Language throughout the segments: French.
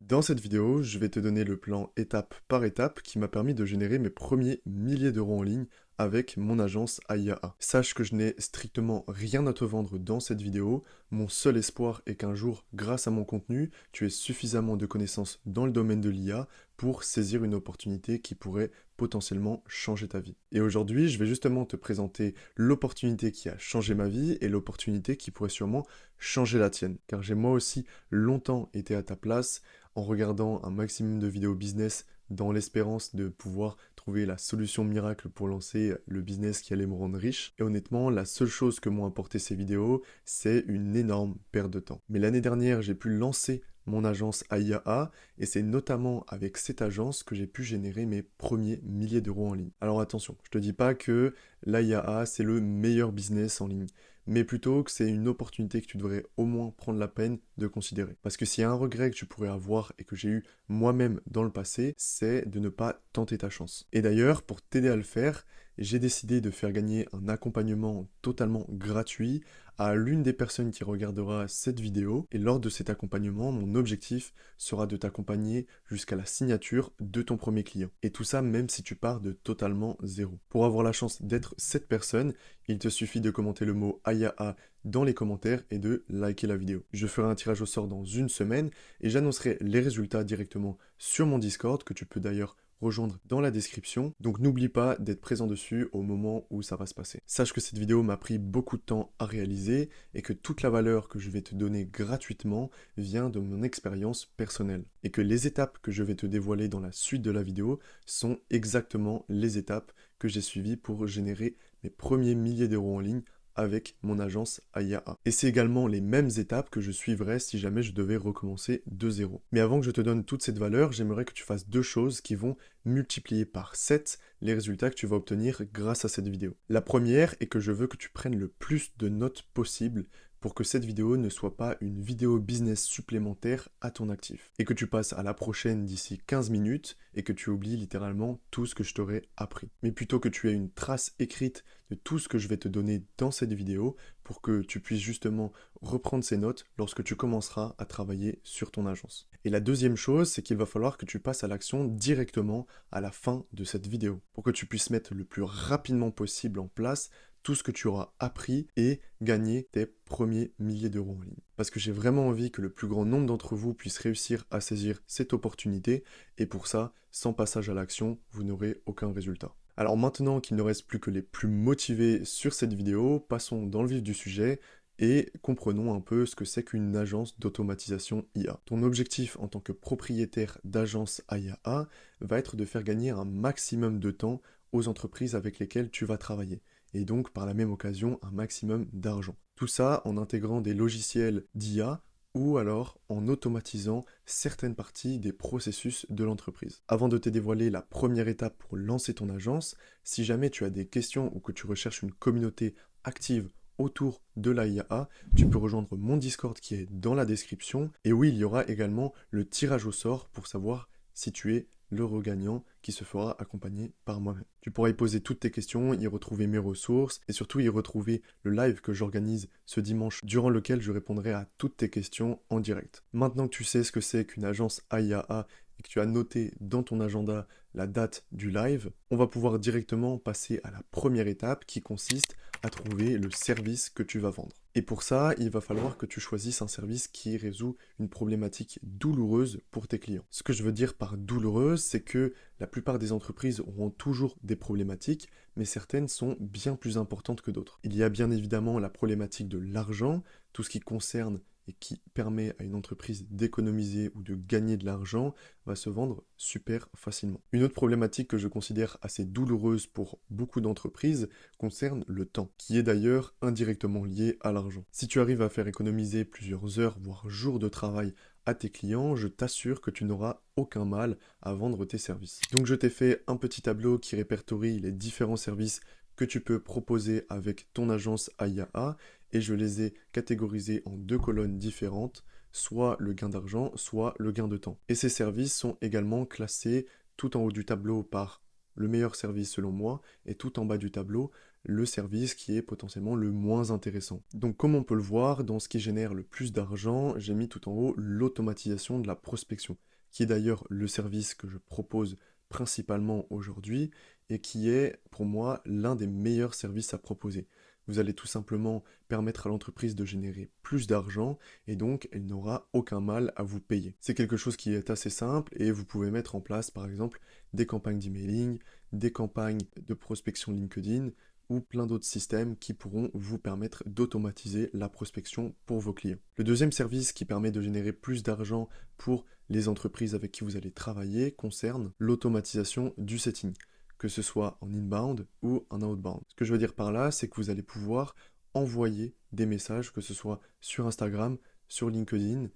Dans cette vidéo, je vais te donner le plan étape par étape qui m'a permis de générer mes premiers milliers d'euros en ligne avec mon agence AIAA. Sache que je n'ai strictement rien à te vendre dans cette vidéo. Mon seul espoir est qu'un jour, grâce à mon contenu, tu aies suffisamment de connaissances dans le domaine de l'IA pour saisir une opportunité qui pourrait potentiellement changer ta vie. Et aujourd'hui, je vais justement te présenter l'opportunité qui a changé ma vie et l'opportunité qui pourrait sûrement changer la tienne. Car j'ai moi aussi longtemps été à ta place en regardant un maximum de vidéos business dans l'espérance de pouvoir trouver la solution miracle pour lancer le business qui allait me rendre riche. Et honnêtement, la seule chose que m'ont apporté ces vidéos, c'est une énorme perte de temps. Mais l'année dernière, j'ai pu lancer mon agence AIAA et c'est notamment avec cette agence que j'ai pu générer mes premiers milliers d'euros en ligne. Alors attention, je te dis pas que l'AIAA c'est le meilleur business en ligne, mais plutôt que c'est une opportunité que tu devrais au moins prendre la peine de considérer. Parce que s'il y a un regret que tu pourrais avoir et que j'ai eu moi-même dans le passé, c'est de ne pas tenter ta chance. Et d'ailleurs, pour t'aider à le faire, j'ai décidé de faire gagner un accompagnement totalement gratuit à l'une des personnes qui regardera cette vidéo. Et lors de cet accompagnement, mon objectif sera de t'accompagner jusqu'à la signature de ton premier client. Et tout ça même si tu pars de totalement zéro. Pour avoir la chance d'être cette personne, il te suffit de commenter le mot AIAA dans les commentaires et de liker la vidéo. Je ferai un tirage au sort dans une semaine et j'annoncerai les résultats directement sur mon Discord que tu peux d'ailleurs rejoindre dans la description. Donc n'oublie pas d'être présent dessus au moment où ça va se passer. Sache que cette vidéo m'a pris beaucoup de temps à réaliser et que toute la valeur que je vais te donner gratuitement vient de mon expérience personnelle. Et que les étapes que je vais te dévoiler dans la suite de la vidéo sont exactement les étapes que j'ai suivies pour générer mes premiers milliers d'euros en ligne avec mon agence AIAA. Et c'est également les mêmes étapes que je suivrai si jamais je devais recommencer de zéro. Mais avant que je te donne toute cette valeur, j'aimerais que tu fasses deux choses qui vont multiplier par 7 les résultats que tu vas obtenir grâce à cette vidéo. La première est que je veux que tu prennes le plus de notes possible pour que cette vidéo ne soit pas une vidéo business supplémentaire à ton actif. Et que tu passes à la prochaine d'ici 15 minutes et que tu oublies littéralement tout ce que je t'aurai appris. Mais plutôt que tu aies une trace écrite de tout ce que je vais te donner dans cette vidéo pour que tu puisses justement reprendre ces notes lorsque tu commenceras à travailler sur ton agence. Et la deuxième chose, c'est qu'il va falloir que tu passes à l'action directement à la fin de cette vidéo pour que tu puisses mettre le plus rapidement possible en place tout ce que tu auras appris et gagner tes premiers milliers d'euros en ligne. Parce que j'ai vraiment envie que le plus grand nombre d'entre vous puisse réussir à saisir cette opportunité et pour ça, sans passage à l'action, vous n'aurez aucun résultat. Alors maintenant qu'il ne reste plus que les plus motivés sur cette vidéo, passons dans le vif du sujet et comprenons un peu ce que c'est qu'une agence d'automatisation IA. Ton objectif en tant que propriétaire d'agence AIAA va être de faire gagner un maximum de temps aux entreprises avec lesquelles tu vas travailler et donc par la même occasion un maximum d'argent. Tout ça en intégrant des logiciels d'IA ou alors en automatisant certaines parties des processus de l'entreprise. Avant de te dévoiler la première étape pour lancer ton agence, si jamais tu as des questions ou que tu recherches une communauté active autour de l'AIAA, tu peux rejoindre mon Discord qui est dans la description. Et oui, il y aura également le tirage au sort pour savoir si tu es le regagnant qui se fera accompagner par moi-même. Tu pourras y poser toutes tes questions, y retrouver mes ressources et surtout y retrouver le live que j'organise ce dimanche durant lequel je répondrai à toutes tes questions en direct. Maintenant que tu sais ce que c'est qu'une agence AIAA et que tu as noté dans ton agenda la date du live, on va pouvoir directement passer à la première étape qui consiste à trouver le service que tu vas vendre. Et pour ça, il va falloir que tu choisisses un service qui résout une problématique douloureuse pour tes clients. Ce que je veux dire par douloureuse, c'est que la plupart des entreprises auront toujours des problématiques, mais certaines sont bien plus importantes que d'autres. Il y a bien évidemment la problématique de l'argent, tout ce qui concerne et qui permet à une entreprise d'économiser ou de gagner de l'argent va se vendre super facilement. Une autre problématique que je considère assez douloureuse pour beaucoup d'entreprises concerne le temps, qui est d'ailleurs indirectement lié à l'argent. Si tu arrives à faire économiser plusieurs heures, voire jours de travail à tes clients, je t'assure que tu n'auras aucun mal à vendre tes services. Donc je t'ai fait un petit tableau qui répertorie les différents services que tu peux proposer avec ton agence AIAA et je les ai catégorisés en deux colonnes différentes, soit le gain d'argent, soit le gain de temps. Et ces services sont également classés tout en haut du tableau par le meilleur service selon moi et tout en bas du tableau le service qui est potentiellement le moins intéressant. Donc comme on peut le voir, dans ce qui génère le plus d'argent, j'ai mis tout en haut l'automatisation de la prospection. qui est d'ailleurs le service que je propose principalement aujourd'hui et qui est pour moi l'un des meilleurs services à proposer. Vous allez tout simplement permettre à l'entreprise de générer plus d'argent et donc elle n'aura aucun mal à vous payer. C'est quelque chose qui est assez simple et vous pouvez mettre en place par exemple des campagnes d'emailing, des campagnes de prospection LinkedIn ou plein d'autres systèmes qui pourront vous permettre d'automatiser la prospection pour vos clients. Le deuxième service qui permet de générer plus d'argent pour les entreprises avec qui vous allez travailler concerne l'automatisation du setting, que ce soit en inbound ou en outbound. Ce que je veux dire par là, c'est que vous allez pouvoir envoyer des messages, que ce soit sur Instagram, sur LinkedIn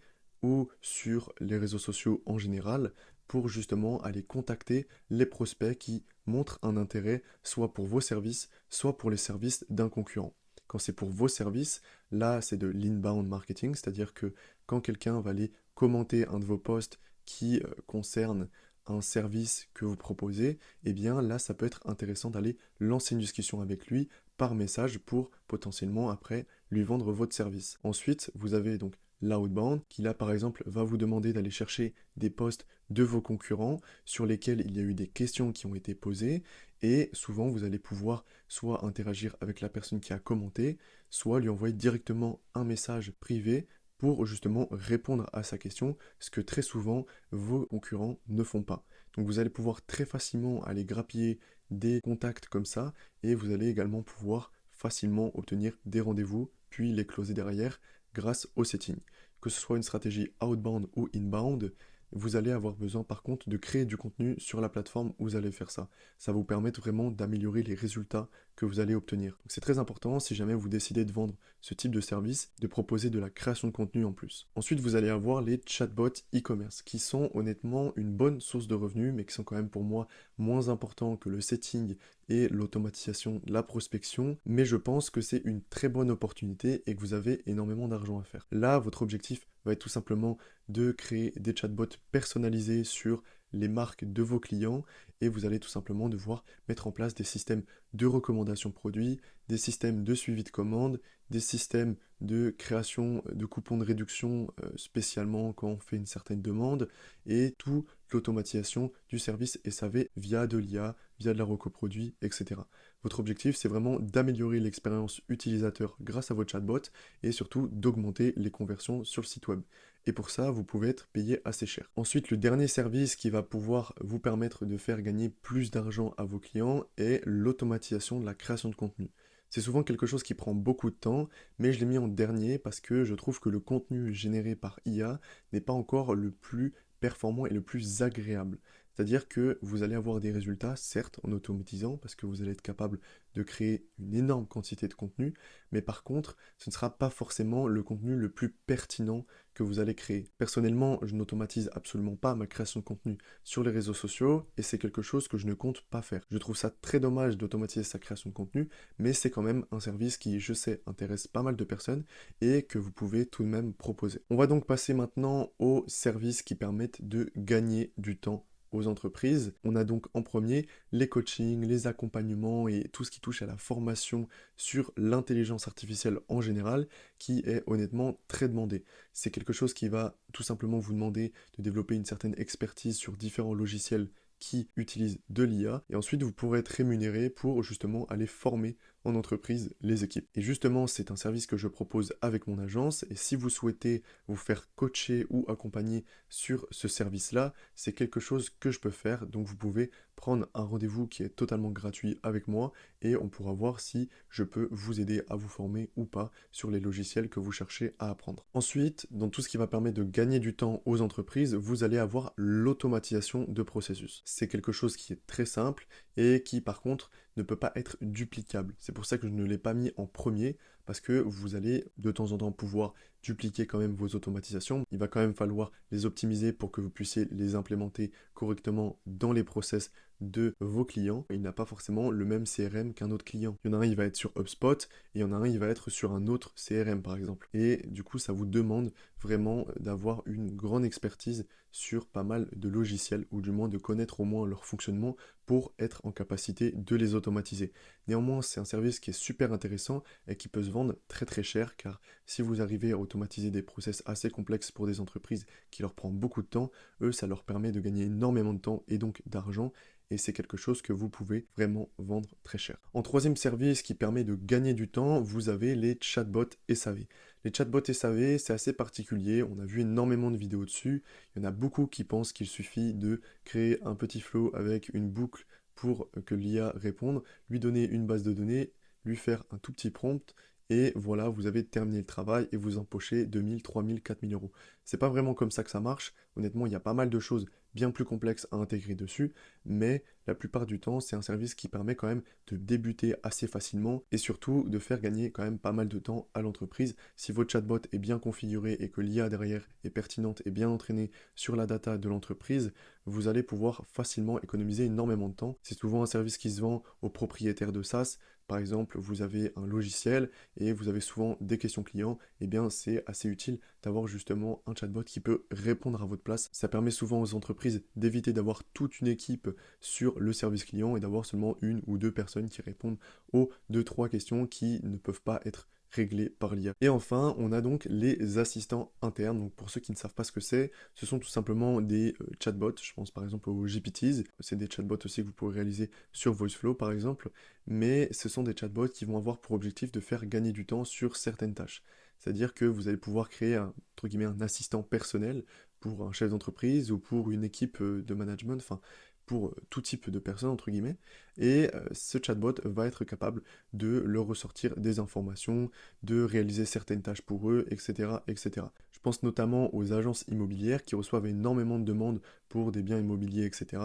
ou sur les réseaux sociaux en général, pour justement aller contacter les prospects qui montrent un intérêt soit pour vos services, soit pour les services d'un concurrent. Quand c'est pour vos services, là c'est de l'inbound marketing, c'est-à-dire que quand quelqu'un va aller commenter un de vos posts qui concerne un service que vous proposez, eh bien là ça peut être intéressant d'aller lancer une discussion avec lui par message pour potentiellement après lui vendre votre service. Ensuite, vous avez donc l'outbound qui là par exemple va vous demander d'aller chercher des posts de vos concurrents sur lesquels il y a eu des questions qui ont été posées et souvent vous allez pouvoir soit interagir avec la personne qui a commenté, soit lui envoyer directement un message privé pour justement répondre à sa question, ce que très souvent vos concurrents ne font pas. Donc vous allez pouvoir très facilement aller grappiller des contacts comme ça et vous allez également pouvoir facilement obtenir des rendez-vous puis les closer derrière grâce au setting. Que ce soit une stratégie outbound ou inbound, vous allez avoir besoin par contre de créer du contenu sur la plateforme où vous allez faire ça. Ça va vous permettre vraiment d'améliorer les résultats que vous allez obtenir. Donc c'est très important si jamais vous décidez de vendre ce type de service, de proposer de la création de contenu en plus. Ensuite, vous allez avoir les chatbots e-commerce qui sont honnêtement une bonne source de revenus, mais qui sont quand même pour moi moins importants que le setting et l'automatisation de la prospection, mais je pense que c'est une très bonne opportunité et que vous avez énormément d'argent à faire. Là, votre objectif va être tout simplement de créer des chatbots personnalisés sur les marques de vos clients et vous allez tout simplement devoir mettre en place des systèmes de recommandation produits, des systèmes de suivi de commandes, des systèmes de création de coupons de réduction spécialement quand on fait une certaine demande et tout l'automatisation du service SAV via de l'IA, via de la recoproduit, etc. Votre objectif, c'est vraiment d'améliorer l'expérience utilisateur grâce à votre chatbot et surtout d'augmenter les conversions sur le site web. Et pour ça, vous pouvez être payé assez cher. Ensuite, le dernier service qui va pouvoir vous permettre de faire gagner plus d'argent à vos clients est l'automatisation de la création de contenu. C'est souvent quelque chose qui prend beaucoup de temps, mais je l'ai mis en dernier parce que je trouve que le contenu généré par IA n'est pas encore le plus performant et le plus agréable. C'est-à-dire que vous allez avoir des résultats, certes, en automatisant, parce que vous allez être capable de créer une énorme quantité de contenu, mais par contre, ce ne sera pas forcément le contenu le plus pertinent que vous allez créer. Personnellement, je n'automatise absolument pas ma création de contenu sur les réseaux sociaux, et c'est quelque chose que je ne compte pas faire. Je trouve ça très dommage d'automatiser sa création de contenu, mais c'est quand même un service qui, je sais, intéresse pas mal de personnes, et que vous pouvez tout de même proposer. On va donc passer maintenant aux services qui permettent de gagner du temps aux entreprises. On a donc en premier les coachings, les accompagnements et tout ce qui touche à la formation sur l'intelligence artificielle en général, qui est honnêtement très demandé. C'est quelque chose qui va tout simplement vous demander de développer une certaine expertise sur différents logiciels qui utilisent de l'IA, et ensuite vous pourrez être rémunéré pour justement aller former en entreprise les équipes. Et justement, c'est un service que je propose avec mon agence, et si vous souhaitez vous faire coacher ou accompagner sur ce service-là, c'est quelque chose que je peux faire, donc vous pouvez prendre un rendez-vous qui est totalement gratuit avec moi, et on pourra voir si je peux vous aider à vous former ou pas sur les logiciels que vous cherchez à apprendre. Ensuite, dans tout ce qui va permettre de gagner du temps aux entreprises, vous allez avoir l'automatisation de processus. C'est quelque chose qui est très simple et qui par contre ne peut pas être duplicable. C'est pour ça que je ne l'ai pas mis en premier, parce que vous allez de temps en temps pouvoir dupliquer quand même vos automatisations. Il va quand même falloir les optimiser pour que vous puissiez les implémenter correctement dans les process de vos clients. Il n'a pas forcément le même CRM qu'un autre client. Il y en a un, il va être sur HubSpot, et il y en a un, il va être sur un autre CRM par exemple. Et du coup, ça vous demande vraiment d'avoir une grande expertise sur pas mal de logiciels, ou du moins de connaître au moins leur fonctionnement pour être en capacité de les automatiser. Néanmoins, c'est un service qui est super intéressant et qui peut vendent très très cher, car si vous arrivez à automatiser des process assez complexes pour des entreprises qui leur prend beaucoup de temps, eux, ça leur permet de gagner énormément de temps et donc d'argent, et c'est quelque chose que vous pouvez vraiment vendre très cher. En troisième service qui permet de gagner du temps, vous avez les chatbots SAV. Les chatbots SAV, c'est assez particulier, on a vu énormément de vidéos dessus, il y en a beaucoup qui pensent qu'il suffit de créer un petit flow avec une boucle pour que l'IA réponde, lui donner une base de données, lui faire un tout petit prompt, et voilà, vous avez terminé le travail et vous empochez 2000, 3000, 4000 euros. C'est pas vraiment comme ça que ça marche. Honnêtement, il y a pas mal de choses bien plus complexes à intégrer dessus, mais la plupart du temps, c'est un service qui permet quand même de débuter assez facilement et surtout de faire gagner quand même pas mal de temps à l'entreprise. Si votre chatbot est bien configuré et que l'IA derrière est pertinente et bien entraînée sur la data de l'entreprise, vous allez pouvoir facilement économiser énormément de temps. C'est souvent un service qui se vend aux propriétaires de SaaS. Par exemple, vous avez un logiciel et vous avez souvent des questions clients, et bien c'est assez utile d'avoir justement un chatbot qui peut répondre à votre place. Ça permet souvent aux entreprises d'éviter d'avoir toute une équipe sur le service client et d'avoir seulement une ou deux personnes qui répondent aux 2-3 questions qui ne peuvent pas être réglées par l'IA. Et enfin, on a donc les assistants internes. Donc pour ceux qui ne savent pas ce que c'est, ce sont tout simplement des chatbots. Je pense par exemple aux GPTs. C'est des chatbots aussi que vous pourrez réaliser sur VoiceFlow par exemple. Mais ce sont des chatbots qui vont avoir pour objectif de faire gagner du temps sur certaines tâches. C'est-à-dire que vous allez pouvoir créer entre guillemets, un assistant personnel pour un chef d'entreprise ou pour une équipe de management, enfin pour tout type de personnes, entre guillemets, et ce chatbot va être capable de leur ressortir des informations, de réaliser certaines tâches pour eux, etc., etc. Je pense notamment aux agences immobilières qui reçoivent énormément de demandes pour des biens immobiliers, etc.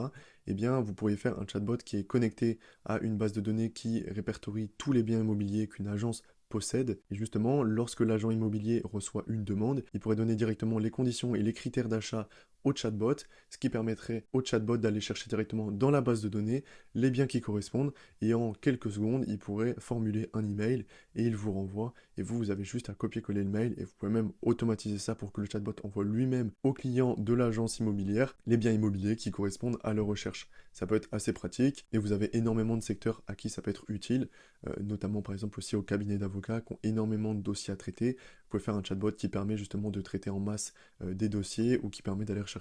Eh bien, vous pourriez faire un chatbot qui est connecté à une base de données qui répertorie tous les biens immobiliers qu'une agence possède. Et justement, lorsque l'agent immobilier reçoit une demande, il pourrait donner directement les conditions et les critères d'achat au chatbot, ce qui permettrait au chatbot d'aller chercher directement dans la base de données les biens qui correspondent, et en quelques secondes, il pourrait formuler un email et il vous renvoie, et vous avez juste à copier-coller le mail, et vous pouvez même automatiser ça pour que le chatbot envoie lui-même au client de l'agence immobilière les biens immobiliers qui correspondent à leur recherche. Ça peut être assez pratique, et vous avez énormément de secteurs à qui ça peut être utile, notamment par exemple aussi aux cabinets d'avocats qui ont énormément de dossiers à traiter. Vous pouvez faire un chatbot qui permet justement de traiter en masse des dossiers, ou qui permet d'aller rechercher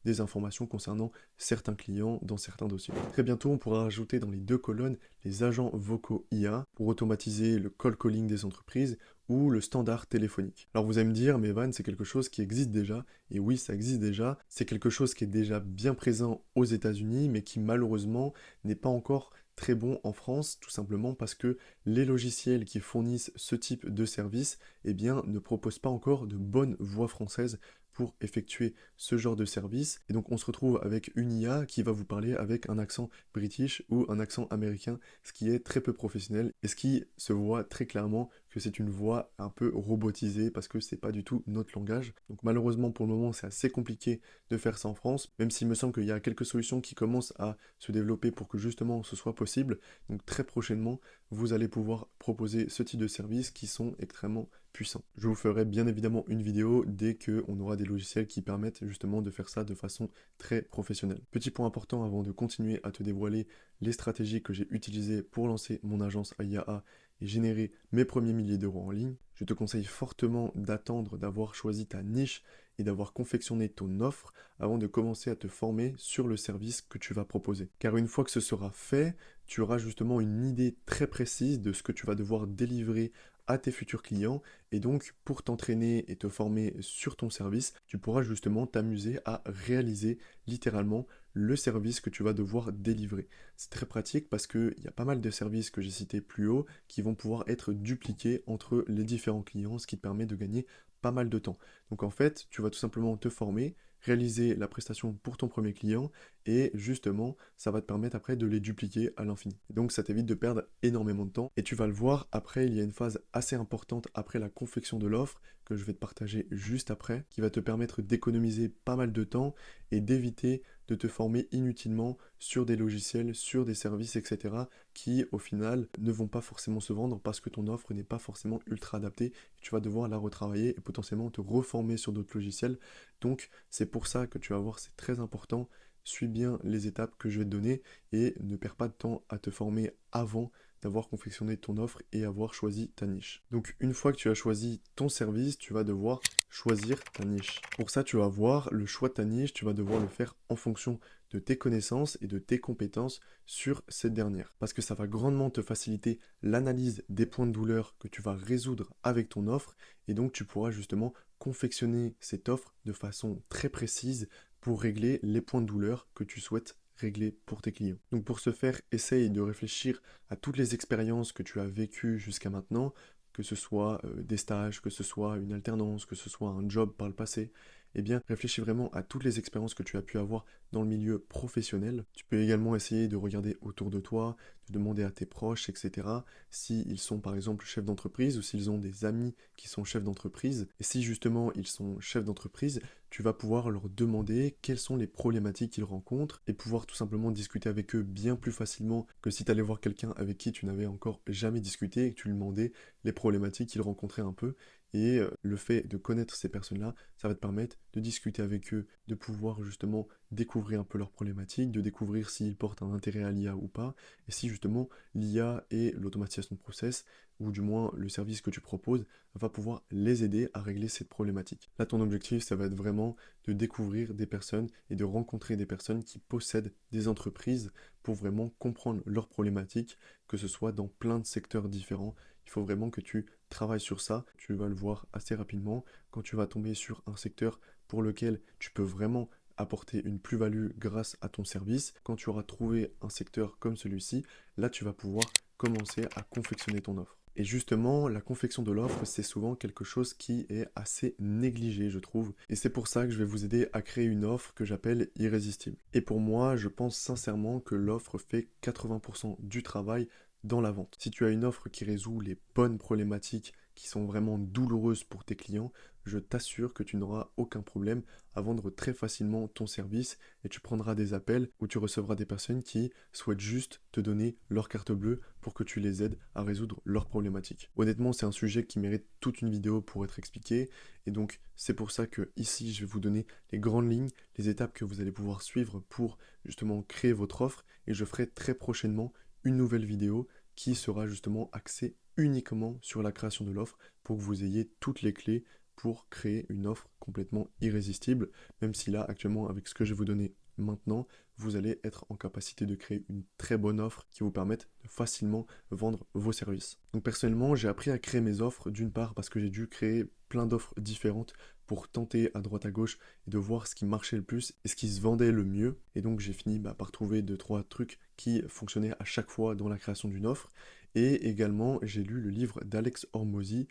des informations concernant certains clients dans certains dossiers. Très bientôt, on pourra rajouter dans les 2 colonnes les agents vocaux IA pour automatiser le call calling des entreprises ou le standard téléphonique. Alors vous allez me dire, mais Van, c'est quelque chose qui existe déjà, et oui, ça existe déjà, c'est quelque chose qui est déjà bien présent aux États-Unis, mais qui malheureusement n'est pas encore très bon en France, tout simplement parce que les logiciels qui fournissent ce type de service, eh bien, ne proposent pas encore de bonne voix française pour effectuer ce genre de service. Et donc on se retrouve avec une IA qui va vous parler avec un accent british ou un accent américain, ce qui est très peu professionnel et ce qui se voit très clairement que c'est une voix un peu robotisée parce que c'est pas du tout notre langage. Donc malheureusement pour le moment c'est assez compliqué de faire ça en France, même s'il me semble qu'il y a quelques solutions qui commencent à se développer pour que justement ce soit possible. Donc très prochainement vous allez pouvoir proposer ce type de services qui sont extrêmement puissants. Je vous ferai bien évidemment une vidéo dès qu'on aura des logiciels qui permettent justement de faire ça de façon très professionnelle. Petit point important avant de continuer à te dévoiler les stratégies que j'ai utilisées pour lancer mon agence AIAA et générer mes premiers milliers d'euros en ligne, je te conseille fortement d'attendre d'avoir choisi ta niche et d'avoir confectionné ton offre avant de commencer à te former sur le service que tu vas proposer. Car une fois que ce sera fait, tu auras justement une idée très précise de ce que tu vas devoir délivrer à tes futurs clients, et donc pour t'entraîner et te former sur ton service, tu pourras justement t'amuser à réaliser littéralement le service que tu vas devoir délivrer. C'est très pratique parce qu'il y a pas mal de services que j'ai cités plus haut qui vont pouvoir être dupliqués entre les différents clients, ce qui te permet de gagner pas mal de temps. Donc en fait, tu vas tout simplement te former, réaliser la prestation pour ton premier client, et justement, ça va te permettre après de les dupliquer à l'infini. Donc ça t'évite de perdre énormément de temps, et tu vas le voir, après il y a une phase assez importante après la confection de l'offre, que je vais te partager juste après, qui va te permettre d'économiser pas mal de temps, et d'éviter de te former inutilement sur des logiciels, sur des services, etc., qui au final ne vont pas forcément se vendre parce que ton offre n'est pas forcément ultra adaptée, et tu vas devoir la retravailler et potentiellement te reformer sur d'autres logiciels. Donc c'est pour ça que tu vas voir, c'est très important. Suis bien les étapes que je vais te donner et ne perds pas de temps à te former avant d'avoir confectionné ton offre et avoir choisi ta niche. Donc une fois que tu as choisi ton service, tu vas devoir choisir ta niche. Pour ça, tu vas voir le choix de ta niche, tu vas devoir le faire en fonction de tes connaissances et de tes compétences sur cette dernière. Parce que ça va grandement te faciliter l'analyse des points de douleur que tu vas résoudre avec ton offre et donc tu pourras justement confectionner cette offre de façon très précise pour régler les points de douleur que tu souhaites régler pour tes clients. Donc pour ce faire, essaye de réfléchir à toutes les expériences que tu as vécues jusqu'à maintenant, que ce soit des stages, que ce soit une alternance, que ce soit un job par le passé. Eh bien, réfléchis vraiment à toutes les expériences que tu as pu avoir dans le milieu professionnel. Tu peux également essayer de regarder autour de toi, de demander à tes proches, etc., s'ils sont par exemple chefs d'entreprise ou s'ils ont des amis qui sont chefs d'entreprise. Et si justement ils sont chefs d'entreprise, tu vas pouvoir leur demander quelles sont les problématiques qu'ils rencontrent et pouvoir tout simplement discuter avec eux bien plus facilement que si tu allais voir quelqu'un avec qui tu n'avais encore jamais discuté et que tu lui demandais les problématiques qu'ils rencontraient un peu. Et le fait de connaître ces personnes-là, ça va te permettre de discuter avec eux, de pouvoir justement découvrir un peu leurs problématiques, de découvrir s'ils portent un intérêt à l'IA ou pas, et si justement l'IA et l'automatisation de process, ou du moins le service que tu proposes, va pouvoir les aider à régler cette problématique. Là, ton objectif, ça va être vraiment de découvrir des personnes et de rencontrer des personnes qui possèdent des entreprises pour vraiment comprendre leurs problématiques, que ce soit dans plein de secteurs différents. Il faut vraiment que tu travailles sur ça. Tu vas le voir assez rapidement quand tu vas tomber sur un secteur pour lequel tu peux vraiment apporter une plus-value grâce à ton service. Quand tu auras trouvé un secteur comme celui-ci, là, tu vas pouvoir commencer à confectionner ton offre. Et justement, la confection de l'offre, c'est souvent quelque chose qui est assez négligé, je trouve. Et c'est pour ça que je vais vous aider à créer une offre que j'appelle irrésistible. Et pour moi, je pense sincèrement que l'offre fait 80% du travail dans la vente. Si tu as une offre qui résout les bonnes problématiques qui sont vraiment douloureuses pour tes clients, je t'assure que tu n'auras aucun problème à vendre très facilement ton service et tu prendras des appels où tu recevras des personnes qui souhaitent juste te donner leur carte bleue pour que tu les aides à résoudre leurs problématiques. Honnêtement, c'est un sujet qui mérite toute une vidéo pour être expliqué et donc c'est pour ça que ici je vais vous donner les grandes lignes, les étapes que vous allez pouvoir suivre pour justement créer votre offre et je ferai très prochainement une nouvelle vidéo qui sera justement axée uniquement sur la création de l'offre pour que vous ayez toutes les clés pour créer une offre complètement irrésistible, même si là, actuellement, avec ce que je vais vous donner maintenant, vous allez être en capacité de créer une très bonne offre qui vous permette de facilement vendre vos services. Donc personnellement, j'ai appris à créer mes offres, d'une part parce que j'ai dû créer plein d'offres différentes pour tenter à droite à gauche et de voir ce qui marchait le plus et ce qui se vendait le mieux. Et donc j'ai fini par trouver 2-3 trucs qui fonctionnaient à chaque fois dans la création d'une offre. Et également, j'ai lu le livre d'Alex Hormozy,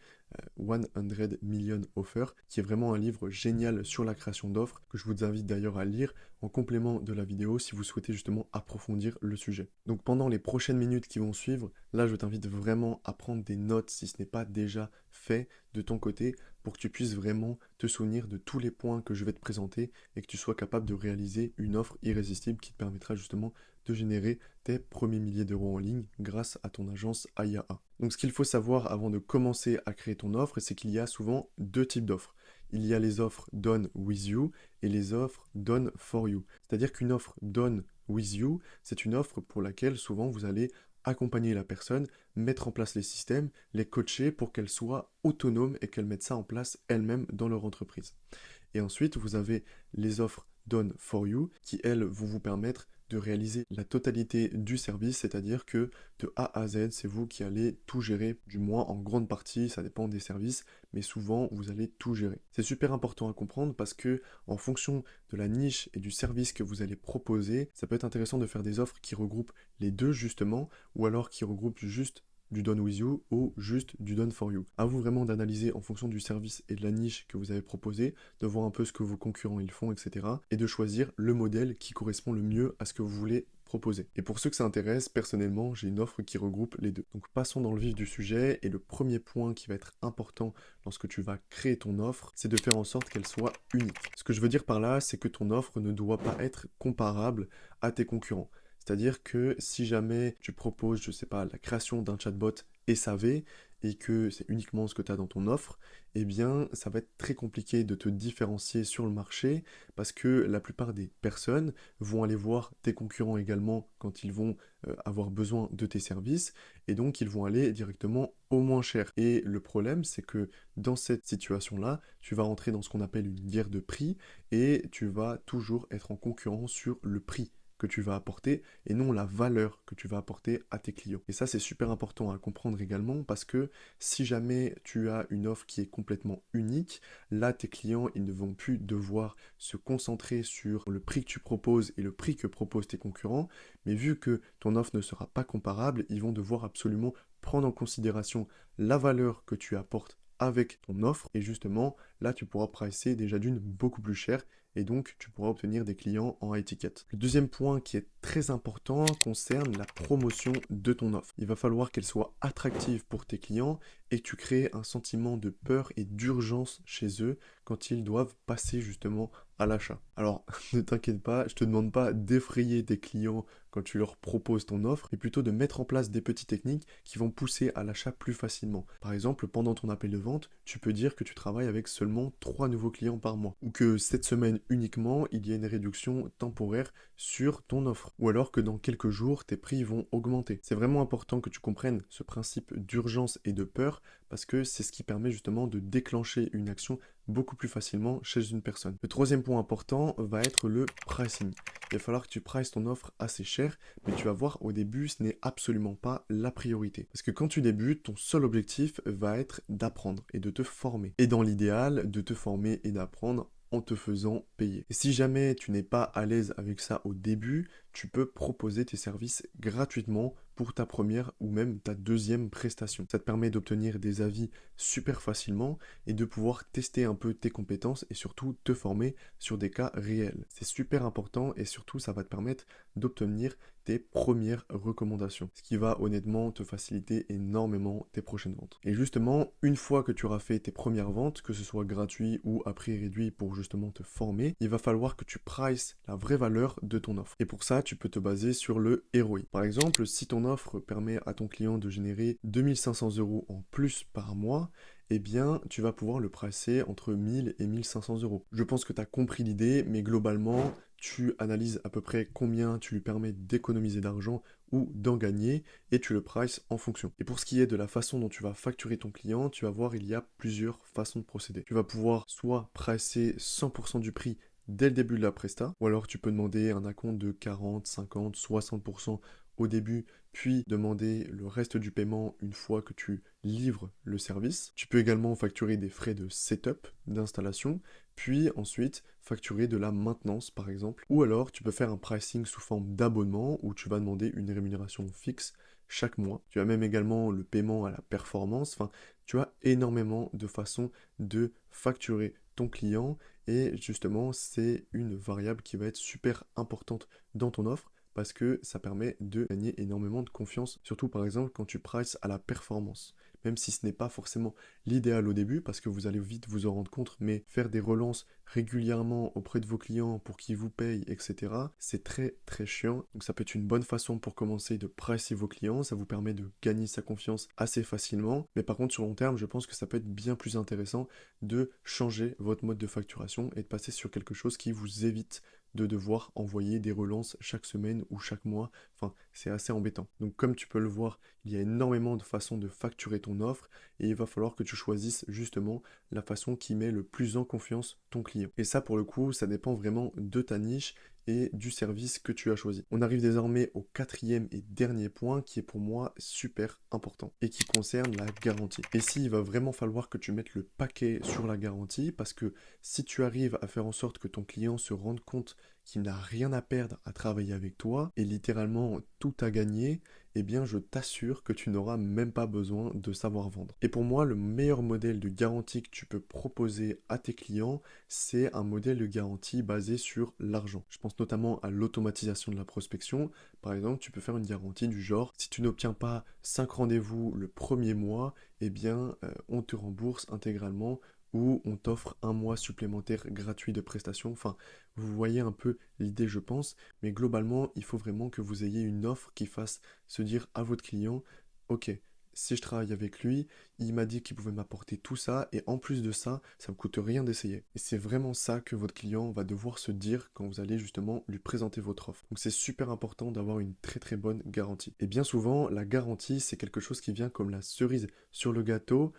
100 Million Offers, qui est vraiment un livre génial sur la création d'offres, que je vous invite d'ailleurs à lire en complément de la vidéo si vous souhaitez justement approfondir le sujet. Donc pendant les prochaines minutes qui vont suivre, là je t'invite vraiment à prendre des notes si ce n'est pas déjà fait de ton côté pour que tu puisses vraiment te souvenir de tous les points que je vais te présenter et que tu sois capable de réaliser une offre irrésistible qui te permettra justement de générer tes premiers milliers d'euros en ligne grâce à ton agence AIA. Donc ce qu'il faut savoir avant de commencer à créer ton offre, c'est qu'il y a souvent deux types d'offres. Il y a les offres Done with you et les offres Done for you. C'est-à-dire qu'une offre Done with you, c'est une offre pour laquelle souvent vous allez accompagner la personne, mettre en place les systèmes, les coacher pour qu'elle soit autonome et qu'elle mette ça en place elle-même dans leur entreprise. Et ensuite, vous avez les offres Done for you qui, elles, vont vous permettre de réaliser la totalité du service, c'est-à-dire que de A à Z, c'est vous qui allez tout gérer, du moins en grande partie, ça dépend des services, mais souvent vous allez tout gérer. C'est super important à comprendre parce que en fonction de la niche et du service que vous allez proposer, ça peut être intéressant de faire des offres qui regroupent les deux justement, ou alors qui regroupent juste du done with you ou juste du done for you. À vous vraiment d'analyser en fonction du service et de la niche que vous avez proposé, de voir un peu ce que vos concurrents ils font, etc. et de choisir le modèle qui correspond le mieux à ce que vous voulez proposer. Et pour ceux que ça intéresse, personnellement, j'ai une offre qui regroupe les deux. Donc passons dans le vif du sujet et le premier point qui va être important lorsque tu vas créer ton offre, c'est de faire en sorte qu'elle soit unique. Ce que je veux dire par là, c'est que ton offre ne doit pas être comparable à tes concurrents. C'est-à-dire que si jamais tu proposes, je sais pas, la création d'un chatbot SAV et que c'est uniquement ce que tu as dans ton offre, eh bien, ça va être très compliqué de te différencier sur le marché parce que la plupart des personnes vont aller voir tes concurrents également quand ils vont avoir besoin de tes services et donc ils vont aller directement au moins cher. Et le problème, c'est que dans cette situation-là, tu vas entrer dans ce qu'on appelle une guerre de prix et tu vas toujours être en concurrence sur le prix que tu vas apporter et non la valeur que tu vas apporter à tes clients. Et ça, c'est super important à comprendre également parce que si jamais tu as une offre qui est complètement unique, là, tes clients, ils ne vont plus devoir se concentrer sur le prix que tu proposes et le prix que proposent tes concurrents, mais vu que ton offre ne sera pas comparable, ils vont devoir absolument prendre en considération la valeur que tu apportes avec ton offre et justement là tu pourras pricer déjà d'une beaucoup plus cher et donc tu pourras obtenir des clients en high ticket. Le deuxième point qui est très important concerne la promotion de ton offre. Il va falloir qu'elle soit attractive pour tes clients et que tu crées un sentiment de peur et d'urgence chez eux quand ils doivent passer justement à l'achat. Alors ne t'inquiète pas, je te demande pas d'effrayer tes clients quand tu leur proposes ton offre, mais plutôt de mettre en place des petites techniques qui vont pousser à l'achat plus facilement. Par exemple, pendant ton appel de vente, tu peux dire que tu travailles avec seulement 3 nouveaux clients par mois, ou que cette semaine uniquement, il y a une réduction temporaire sur ton offre, ou alors que dans quelques jours, tes prix vont augmenter. C'est vraiment important que tu comprennes ce principe d'urgence et de peur, parce que c'est ce qui permet justement de déclencher une action beaucoup plus facilement chez une personne. Le troisième point important va être le pricing. Il va falloir que tu prices ton offre assez cher, mais tu vas voir au début, ce n'est absolument pas la priorité. Parce que quand tu débutes, ton seul objectif va être d'apprendre et de te former. Et dans l'idéal, de te former et d'apprendre en te faisant payer. Et si jamais tu n'es pas à l'aise avec ça au début, tu peux proposer tes services gratuitement pour ta première ou même ta deuxième prestation. Ça te permet d'obtenir des avis super facilement et de pouvoir tester un peu tes compétences et surtout te former sur des cas réels. C'est super important et surtout ça va te permettre d'obtenir tes premières recommandations, ce qui va honnêtement te faciliter énormément tes prochaines ventes. Et justement, une fois que tu auras fait tes premières ventes, que ce soit gratuit ou à prix réduit pour justement te former, il va falloir que tu prices la vraie valeur de ton offre. Et pour ça, tu peux te baser sur le ROI. Par exemple, si ton offre permet à ton client de générer 2500 euros en plus par mois, eh bien, tu vas pouvoir le pricer entre 1000 et 1500 euros. Je pense que tu as compris l'idée, mais globalement, tu analyses à peu près combien tu lui permets d'économiser d'argent ou d'en gagner et tu le prices en fonction. Et pour ce qui est de la façon dont tu vas facturer ton client, tu vas voir, il y a plusieurs façons de procéder. Tu vas pouvoir soit pricer 100% du prix dès le début de la presta, ou alors tu peux demander un acompte de 40, 50, 60% au début, puis demander le reste du paiement une fois que tu livres le service. Tu peux également facturer des frais de setup, d'installation, puis ensuite facturer de la maintenance par exemple. Ou alors tu peux faire un pricing sous forme d'abonnement où tu vas demander une rémunération fixe chaque mois. Tu as même également le paiement à la performance. Enfin, tu as énormément de façons de facturer ton client et justement c'est une variable qui va être super importante dans ton offre parce que ça permet de gagner énormément de confiance, surtout par exemple quand tu prices à la performance. Même si ce n'est pas forcément l'idéal au début, parce que vous allez vite vous en rendre compte, mais faire des relances régulièrement auprès de vos clients pour qu'ils vous payent, etc., c'est très très chiant. Donc ça peut être une bonne façon pour commencer de pricer vos clients, ça vous permet de gagner sa confiance assez facilement. Mais par contre, sur long terme, je pense que ça peut être bien plus intéressant de changer votre mode de facturation et de passer sur quelque chose qui vous évite de devoir envoyer des relances chaque semaine ou chaque mois. Enfin, c'est assez embêtant. Donc comme tu peux le voir, il y a énormément de façons de facturer ton offre et il va falloir que tu choisisses justement la façon qui met le plus en confiance ton client. Et ça, pour le coup, ça dépend vraiment de ta niche et du service que tu as choisi. On arrive désormais au quatrième et dernier point qui est pour moi super important et qui concerne la garantie. Et ici, il va vraiment falloir que tu mettes le paquet sur la garantie parce que si tu arrives à faire en sorte que ton client se rende compte qu'il n'a rien à perdre à travailler avec toi et littéralement tout à gagner, eh bien je t'assure que tu n'auras même pas besoin de savoir vendre. Et pour moi, le meilleur modèle de garantie que tu peux proposer à tes clients, c'est un modèle de garantie basé sur l'argent. Je pense notamment à l'automatisation de la prospection. Par exemple, tu peux faire une garantie du genre, si tu n'obtiens pas 5 rendez-vous le premier mois, eh bien on te rembourse intégralement ou on t'offre un mois supplémentaire gratuit de prestation. Enfin, vous voyez un peu l'idée, je pense, mais globalement, il faut vraiment que vous ayez une offre qui fasse se dire à votre client, ok, si je travaille avec lui, il m'a dit qu'il pouvait m'apporter tout ça, et en plus de ça, ça me coûte rien d'essayer. Et c'est vraiment ça que votre client va devoir se dire quand vous allez justement lui présenter votre offre. Donc c'est super important d'avoir une très très bonne garantie. Et bien souvent, la garantie, c'est quelque chose qui vient comme la cerise sur le gâteau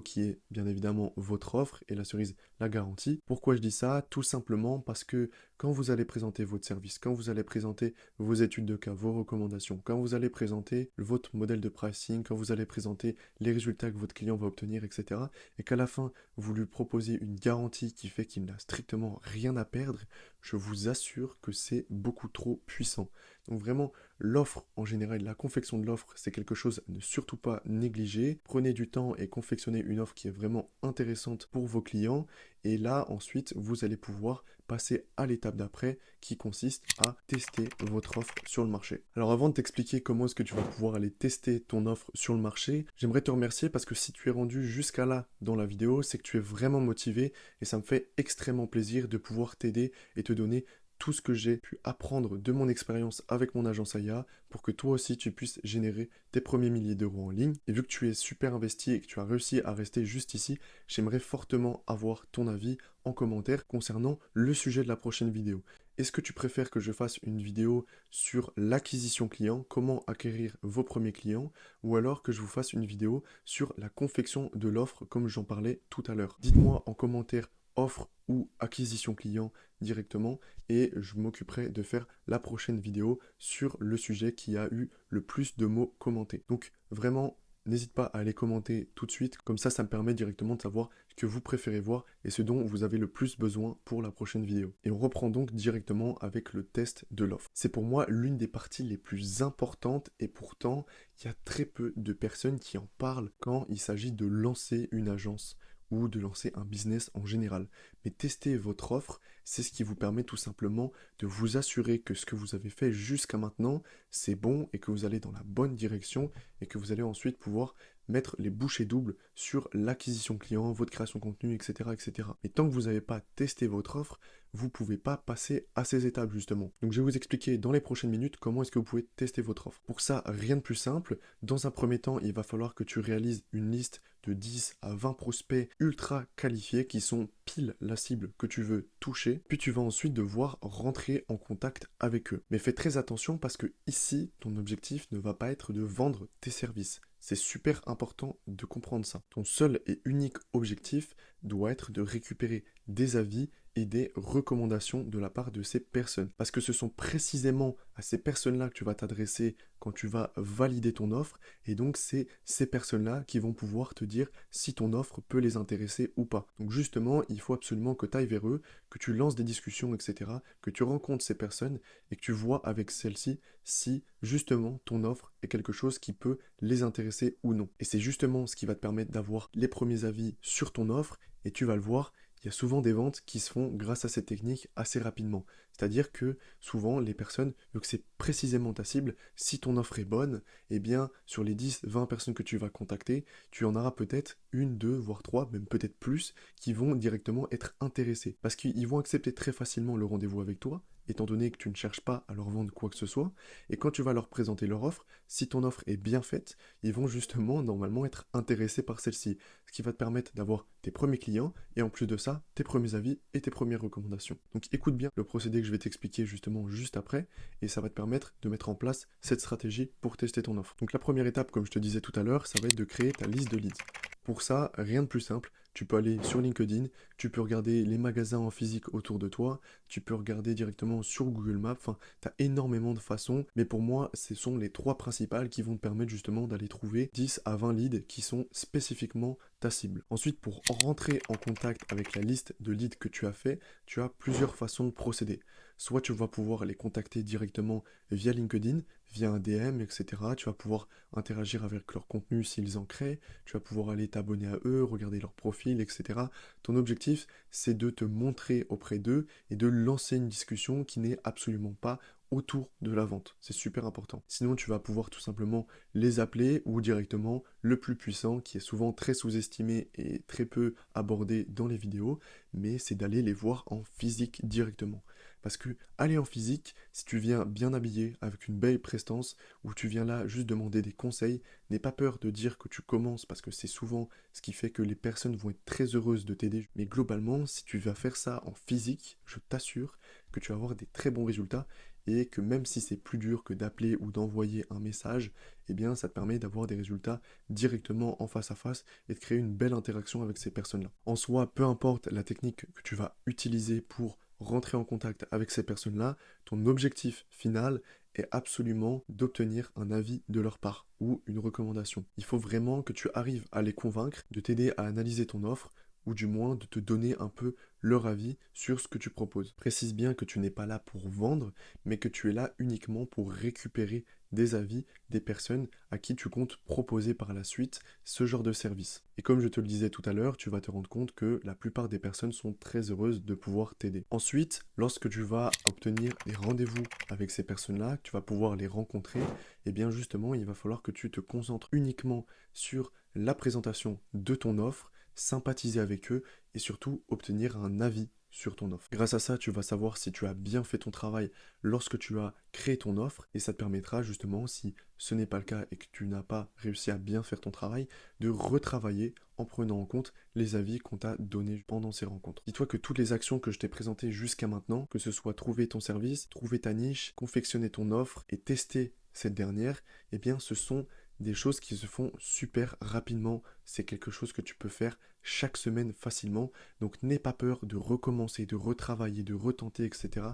qui est bien évidemment votre offre, et la cerise, la garantie. Pourquoi je dis ça? Tout simplement parce que quand vous allez présenter votre service, quand vous allez présenter vos études de cas, vos recommandations, quand vous allez présenter votre modèle de pricing, quand vous allez présenter les résultats que votre client va obtenir, etc., et qu'à la fin, vous lui proposez une garantie qui fait qu'il n'a strictement rien à perdre, je vous assure que c'est beaucoup trop puissant. Donc vraiment, l'offre en général, la confection de l'offre, c'est quelque chose à ne surtout pas négliger. Prenez du temps et confectionnez une offre qui est vraiment intéressante pour vos clients. Et là, ensuite, vous allez pouvoir passer à l'étape d'après qui consiste à tester votre offre sur le marché. Alors avant de t'expliquer comment est-ce que tu vas pouvoir aller tester ton offre sur le marché, j'aimerais te remercier parce que si tu es rendu jusqu'à là dans la vidéo, c'est que tu es vraiment motivé et ça me fait extrêmement plaisir de pouvoir t'aider et te donner tout ce que j'ai pu apprendre de mon expérience avec mon agence AIA pour que toi aussi tu puisses générer tes premiers milliers d'euros en ligne. Et vu que tu es super investi et que tu as réussi à rester juste ici, j'aimerais fortement avoir ton avis en commentaire concernant le sujet de la prochaine vidéo. Est-ce que tu préfères que je fasse une vidéo sur l'acquisition client, comment acquérir vos premiers clients, ou alors que je vous fasse une vidéo sur la confection de l'offre comme j'en parlais tout à l'heure? Dites-moi en commentaire offre ou acquisition client directement et je m'occuperai de faire la prochaine vidéo sur le sujet qui a eu le plus de mots commentés. Donc vraiment, n'hésite pas à aller commenter tout de suite, comme ça me permet directement de savoir ce que vous préférez voir et ce dont vous avez le plus besoin pour la prochaine vidéo. Et on reprend donc directement avec le test de l'offre. C'est pour moi l'une des parties les plus importantes et pourtant il y a très peu de personnes qui en parlent quand il s'agit de lancer une agence ou de lancer un business en général. Mais tester votre offre, c'est ce qui vous permet tout simplement de vous assurer que ce que vous avez fait jusqu'à maintenant, c'est bon et que vous allez dans la bonne direction et que vous allez ensuite pouvoir mettre les bouchées doubles sur l'acquisition client, votre création de contenu, etc., etc. Et tant que vous n'avez pas testé votre offre, vous ne pouvez pas passer à ces étapes justement. Donc je vais vous expliquer dans les prochaines minutes comment est-ce que vous pouvez tester votre offre. Pour ça, rien de plus simple. Dans un premier temps, il va falloir que tu réalises une liste de 10 à 20 prospects ultra qualifiés qui sont pile la cible que tu veux toucher. Puis tu vas ensuite devoir rentrer en contact avec eux. Mais fais très attention parce que ici, ton objectif ne va pas être de vendre tes services. C'est super important de comprendre ça. Ton seul et unique objectif doit être de récupérer des avis et des recommandations de la part de ces personnes. Parce que ce sont précisément à ces personnes-là que tu vas t'adresser quand tu vas valider ton offre. Et donc, c'est ces personnes-là qui vont pouvoir te dire si ton offre peut les intéresser ou pas. Donc justement, il faut absolument que tu ailles vers eux, que tu lances des discussions, etc., que tu rencontres ces personnes et que tu vois avec celles-ci si justement ton offre est quelque chose qui peut les intéresser ou non. Et c'est justement ce qui va te permettre d'avoir les premiers avis sur ton offre et tu vas le voir, il y a souvent des ventes qui se font grâce à cette technique assez rapidement. C'est-à-dire que souvent les personnes, vu que c'est précisément ta cible, si ton offre est bonne, eh bien sur les 10-20 personnes que tu vas contacter, tu en auras peut-être une, deux, voire trois, même peut-être plus, qui vont directement être intéressés. Parce qu'ils vont accepter très facilement le rendez-vous avec toi, étant donné que tu ne cherches pas à leur vendre quoi que ce soit, et quand tu vas leur présenter leur offre, si ton offre est bien faite, ils vont justement normalement être intéressés par celle-ci, ce qui va te permettre d'avoir tes premiers clients, et en plus de ça, tes premiers avis et tes premières recommandations. Donc écoute bien le procédé que je vais t'expliquer justement juste après, et ça va te permettre de mettre en place cette stratégie pour tester ton offre. Donc la première étape, comme je te disais tout à l'heure, ça va être de créer ta liste de leads. Pour ça, rien de plus simple, tu peux aller sur LinkedIn, tu peux regarder les magasins en physique autour de toi, tu peux regarder directement sur Google Maps, enfin, tu as énormément de façons, mais pour moi, ce sont les trois principales qui vont te permettre justement d'aller trouver 10 à 20 leads qui sont spécifiquement ta cible. Ensuite, pour rentrer en contact avec la liste de leads que tu as fait, tu as plusieurs façons de procéder. Soit tu vas pouvoir les contacter directement via LinkedIn, via un DM, etc. Tu vas pouvoir interagir avec leur contenu s'ils en créent, tu vas pouvoir aller t'abonner à eux, regarder leur profil, etc. Ton objectif, c'est de te montrer auprès d'eux et de lancer une discussion qui n'est absolument pas autour de la vente. C'est super important. Sinon, tu vas pouvoir tout simplement les appeler ou directement le plus puissant, qui est souvent très sous-estimé et très peu abordé dans les vidéos, mais c'est d'aller les voir en physique directement. Parce que aller en physique, si tu viens bien habillé, avec une belle prestance, ou tu viens là juste demander des conseils, n'aie pas peur de dire que tu commences, parce que c'est souvent ce qui fait que les personnes vont être très heureuses de t'aider. Mais globalement, si tu vas faire ça en physique, je t'assure que tu vas avoir des très bons résultats et que même si c'est plus dur que d'appeler ou d'envoyer un message, eh bien ça te permet d'avoir des résultats directement en face à face et de créer une belle interaction avec ces personnes-là. En soi, peu importe la technique que tu vas utiliser pour rentrer en contact avec ces personnes-là, ton objectif final est absolument d'obtenir un avis de leur part ou une recommandation. Il faut vraiment que tu arrives à les convaincre de t'aider à analyser ton offre ou du moins de te donner un peu leur avis sur ce que tu proposes. Précise bien que tu n'es pas là pour vendre, mais que tu es là uniquement pour récupérer des avis des personnes à qui tu comptes proposer par la suite ce genre de service. Et comme je te le disais tout à l'heure, tu vas te rendre compte que la plupart des personnes sont très heureuses de pouvoir t'aider. Ensuite, lorsque tu vas obtenir des rendez-vous avec ces personnes-là, que tu vas pouvoir les rencontrer, et bien justement, il va falloir que tu te concentres uniquement sur la présentation de ton offre, sympathiser avec eux et surtout obtenir un avis sur ton offre. Grâce à ça, tu vas savoir si tu as bien fait ton travail lorsque tu as créé ton offre et ça te permettra justement, si ce n'est pas le cas et que tu n'as pas réussi à bien faire ton travail, de retravailler en prenant en compte les avis qu'on t'a donnés pendant ces rencontres. Dis-toi que toutes les actions que je t'ai présentées jusqu'à maintenant, que ce soit trouver ton service, trouver ta niche, confectionner ton offre et tester cette dernière, eh bien ce sont des choses qui se font super rapidement. C'est quelque chose que tu peux faire chaque semaine facilement. Donc n'aie pas peur de recommencer, de retravailler, de retenter, etc.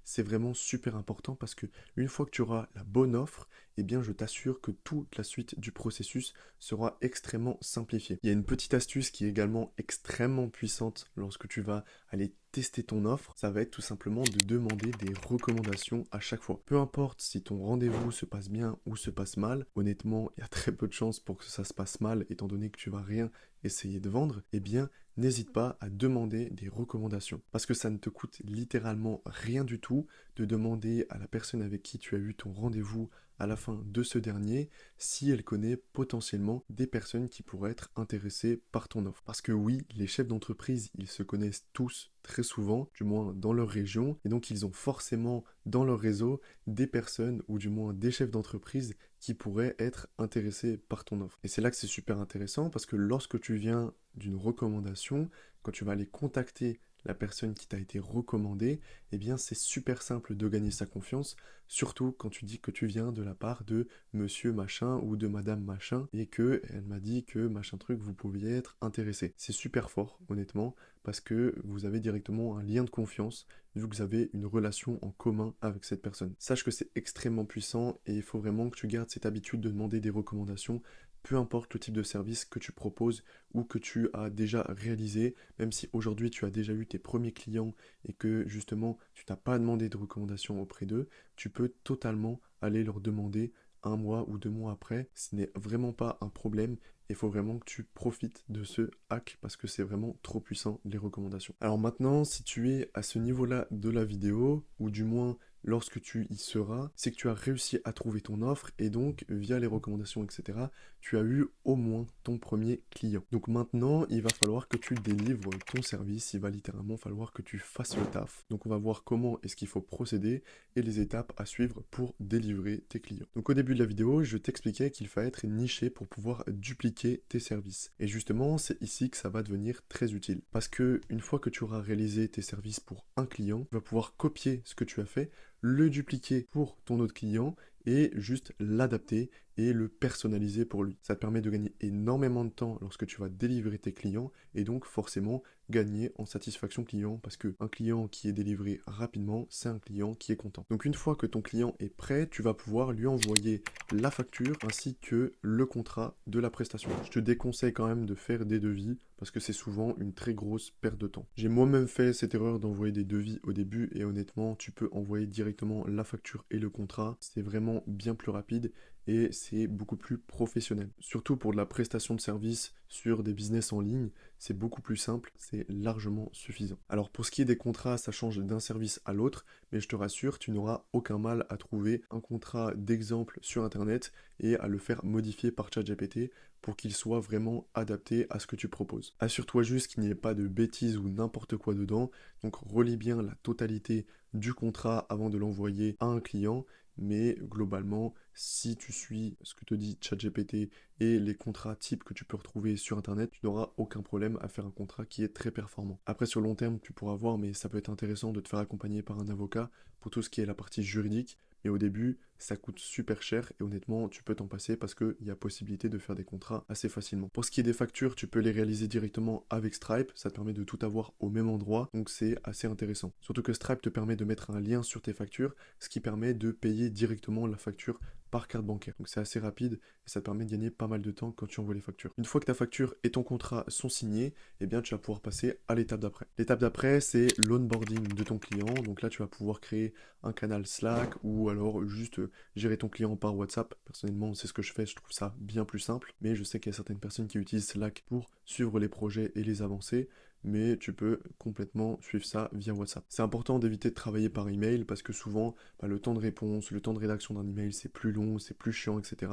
C'est vraiment super important parce que une fois que tu auras la bonne offre, eh bien je t'assure que toute la suite du processus sera extrêmement simplifiée. Il y a une petite astuce qui est également extrêmement puissante lorsque tu vas aller tester ton offre, ça va être tout simplement de demander des recommandations à chaque fois. Peu importe si ton rendez-vous se passe bien ou se passe mal, honnêtement, il y a très peu de chances pour que ça se passe mal étant donné que tu vas rien essayer de vendre, eh bien, n'hésite pas à demander des recommandations. Parce que ça ne te coûte littéralement rien du tout de demander à la personne avec qui tu as eu ton rendez-vous à la fin de ce dernier si elle connaît potentiellement des personnes qui pourraient être intéressées par ton offre. Parce que oui, les chefs d'entreprise, ils se connaissent tous très souvent, du moins dans leur région, et donc ils ont forcément dans leur réseau des personnes ou du moins des chefs d'entreprise qui pourraient être intéressés par ton offre. Et c'est là que c'est super intéressant parce que lorsque tu viens d'une recommandation, quand tu vas aller contacter la personne qui t'a été recommandée, eh bien c'est super simple de gagner sa confiance, surtout quand tu dis que tu viens de la part de monsieur machin ou de madame machin et que elle m'a dit que machin truc vous pouviez être intéressé. C'est super fort honnêtement parce que vous avez directement un lien de confiance vu que vous avez une relation en commun avec cette personne. Sache que c'est extrêmement puissant et il faut vraiment que tu gardes cette habitude de demander des recommandations peu importe le type de service que tu proposes ou que tu as déjà réalisé, même si aujourd'hui tu as déjà eu tes premiers clients et que justement tu n'as pas demandé de recommandations auprès d'eux, tu peux totalement aller leur demander un mois ou 2 mois après. Ce n'est vraiment pas un problème. Il faut vraiment que tu profites de ce hack parce que c'est vraiment trop puissant les recommandations. Alors maintenant, si tu es à ce niveau-là de la vidéo, ou du moins lorsque tu y seras, c'est que tu as réussi à trouver ton offre et donc via les recommandations, etc., tu as eu au moins ton premier client. Donc maintenant, il va falloir que tu délivres ton service, il va littéralement falloir que tu fasses le taf. Donc on va voir comment est-ce qu'il faut procéder et les étapes à suivre pour délivrer tes clients. Donc au début de la vidéo, je t'expliquais qu'il fallait être niché pour pouvoir dupliquer tes services. Et justement, c'est ici que ça va devenir très utile. Parce que une fois que tu auras réalisé tes services pour un client, tu vas pouvoir copier ce que tu as fait, le dupliquer pour ton autre client et juste l'adapter et le personnaliser pour lui. Ça te permet de gagner énormément de temps lorsque tu vas délivrer tes clients et donc forcément gagner en satisfaction client parce qu'un client qui est délivré rapidement, c'est un client qui est content. Donc une fois que ton client est prêt, tu vas pouvoir lui envoyer la facture ainsi que le contrat de la prestation. Je te déconseille quand même de faire des devis parce que c'est souvent une très grosse perte de temps. J'ai moi-même fait cette erreur d'envoyer des devis au début et honnêtement, tu peux envoyer directement la facture et le contrat. C'est vraiment bien plus rapide et c'est beaucoup plus professionnel. Surtout pour de la prestation de service sur des business en ligne, c'est beaucoup plus simple, c'est largement suffisant. Alors pour ce qui est des contrats, ça change d'un service à l'autre, mais je te rassure, tu n'auras aucun mal à trouver un contrat d'exemple sur Internet et à le faire modifier par ChatGPT pour qu'il soit vraiment adapté à ce que tu proposes. Assure-toi juste qu'il n'y ait pas de bêtises ou n'importe quoi dedans, donc relis bien la totalité du contrat avant de l'envoyer à un client, mais globalement, si tu suis ce que te dit ChatGPT et les contrats types que tu peux retrouver sur Internet, tu n'auras aucun problème à faire un contrat qui est très performant. Après, sur long terme, tu pourras voir, mais ça peut être intéressant de te faire accompagner par un avocat pour tout ce qui est la partie juridique. Mais au début, ça coûte super cher et honnêtement, tu peux t'en passer parce qu'il y a possibilité de faire des contrats assez facilement. Pour ce qui est des factures, tu peux les réaliser directement avec Stripe. Ça te permet de tout avoir au même endroit, donc c'est assez intéressant. Surtout que Stripe te permet de mettre un lien sur tes factures, ce qui permet de payer directement la facture par carte bancaire. Donc c'est assez rapide et ça te permet de gagner pas mal de temps quand tu envoies les factures. Une fois que ta facture et ton contrat sont signés, eh bien tu vas pouvoir passer à l'étape d'après. L'étape d'après, c'est l'onboarding de ton client. Donc là, tu vas pouvoir créer un canal Slack ou alors juste gérer ton client par WhatsApp. Personnellement, c'est ce que je fais, je trouve ça bien plus simple. Mais je sais qu'il y a certaines personnes qui utilisent Slack pour suivre les projets et les avancées, mais tu peux complètement suivre ça via WhatsApp. C'est important d'éviter de travailler par email parce que souvent, le temps de réponse, le temps de rédaction d'un email, c'est plus long, c'est plus chiant, etc.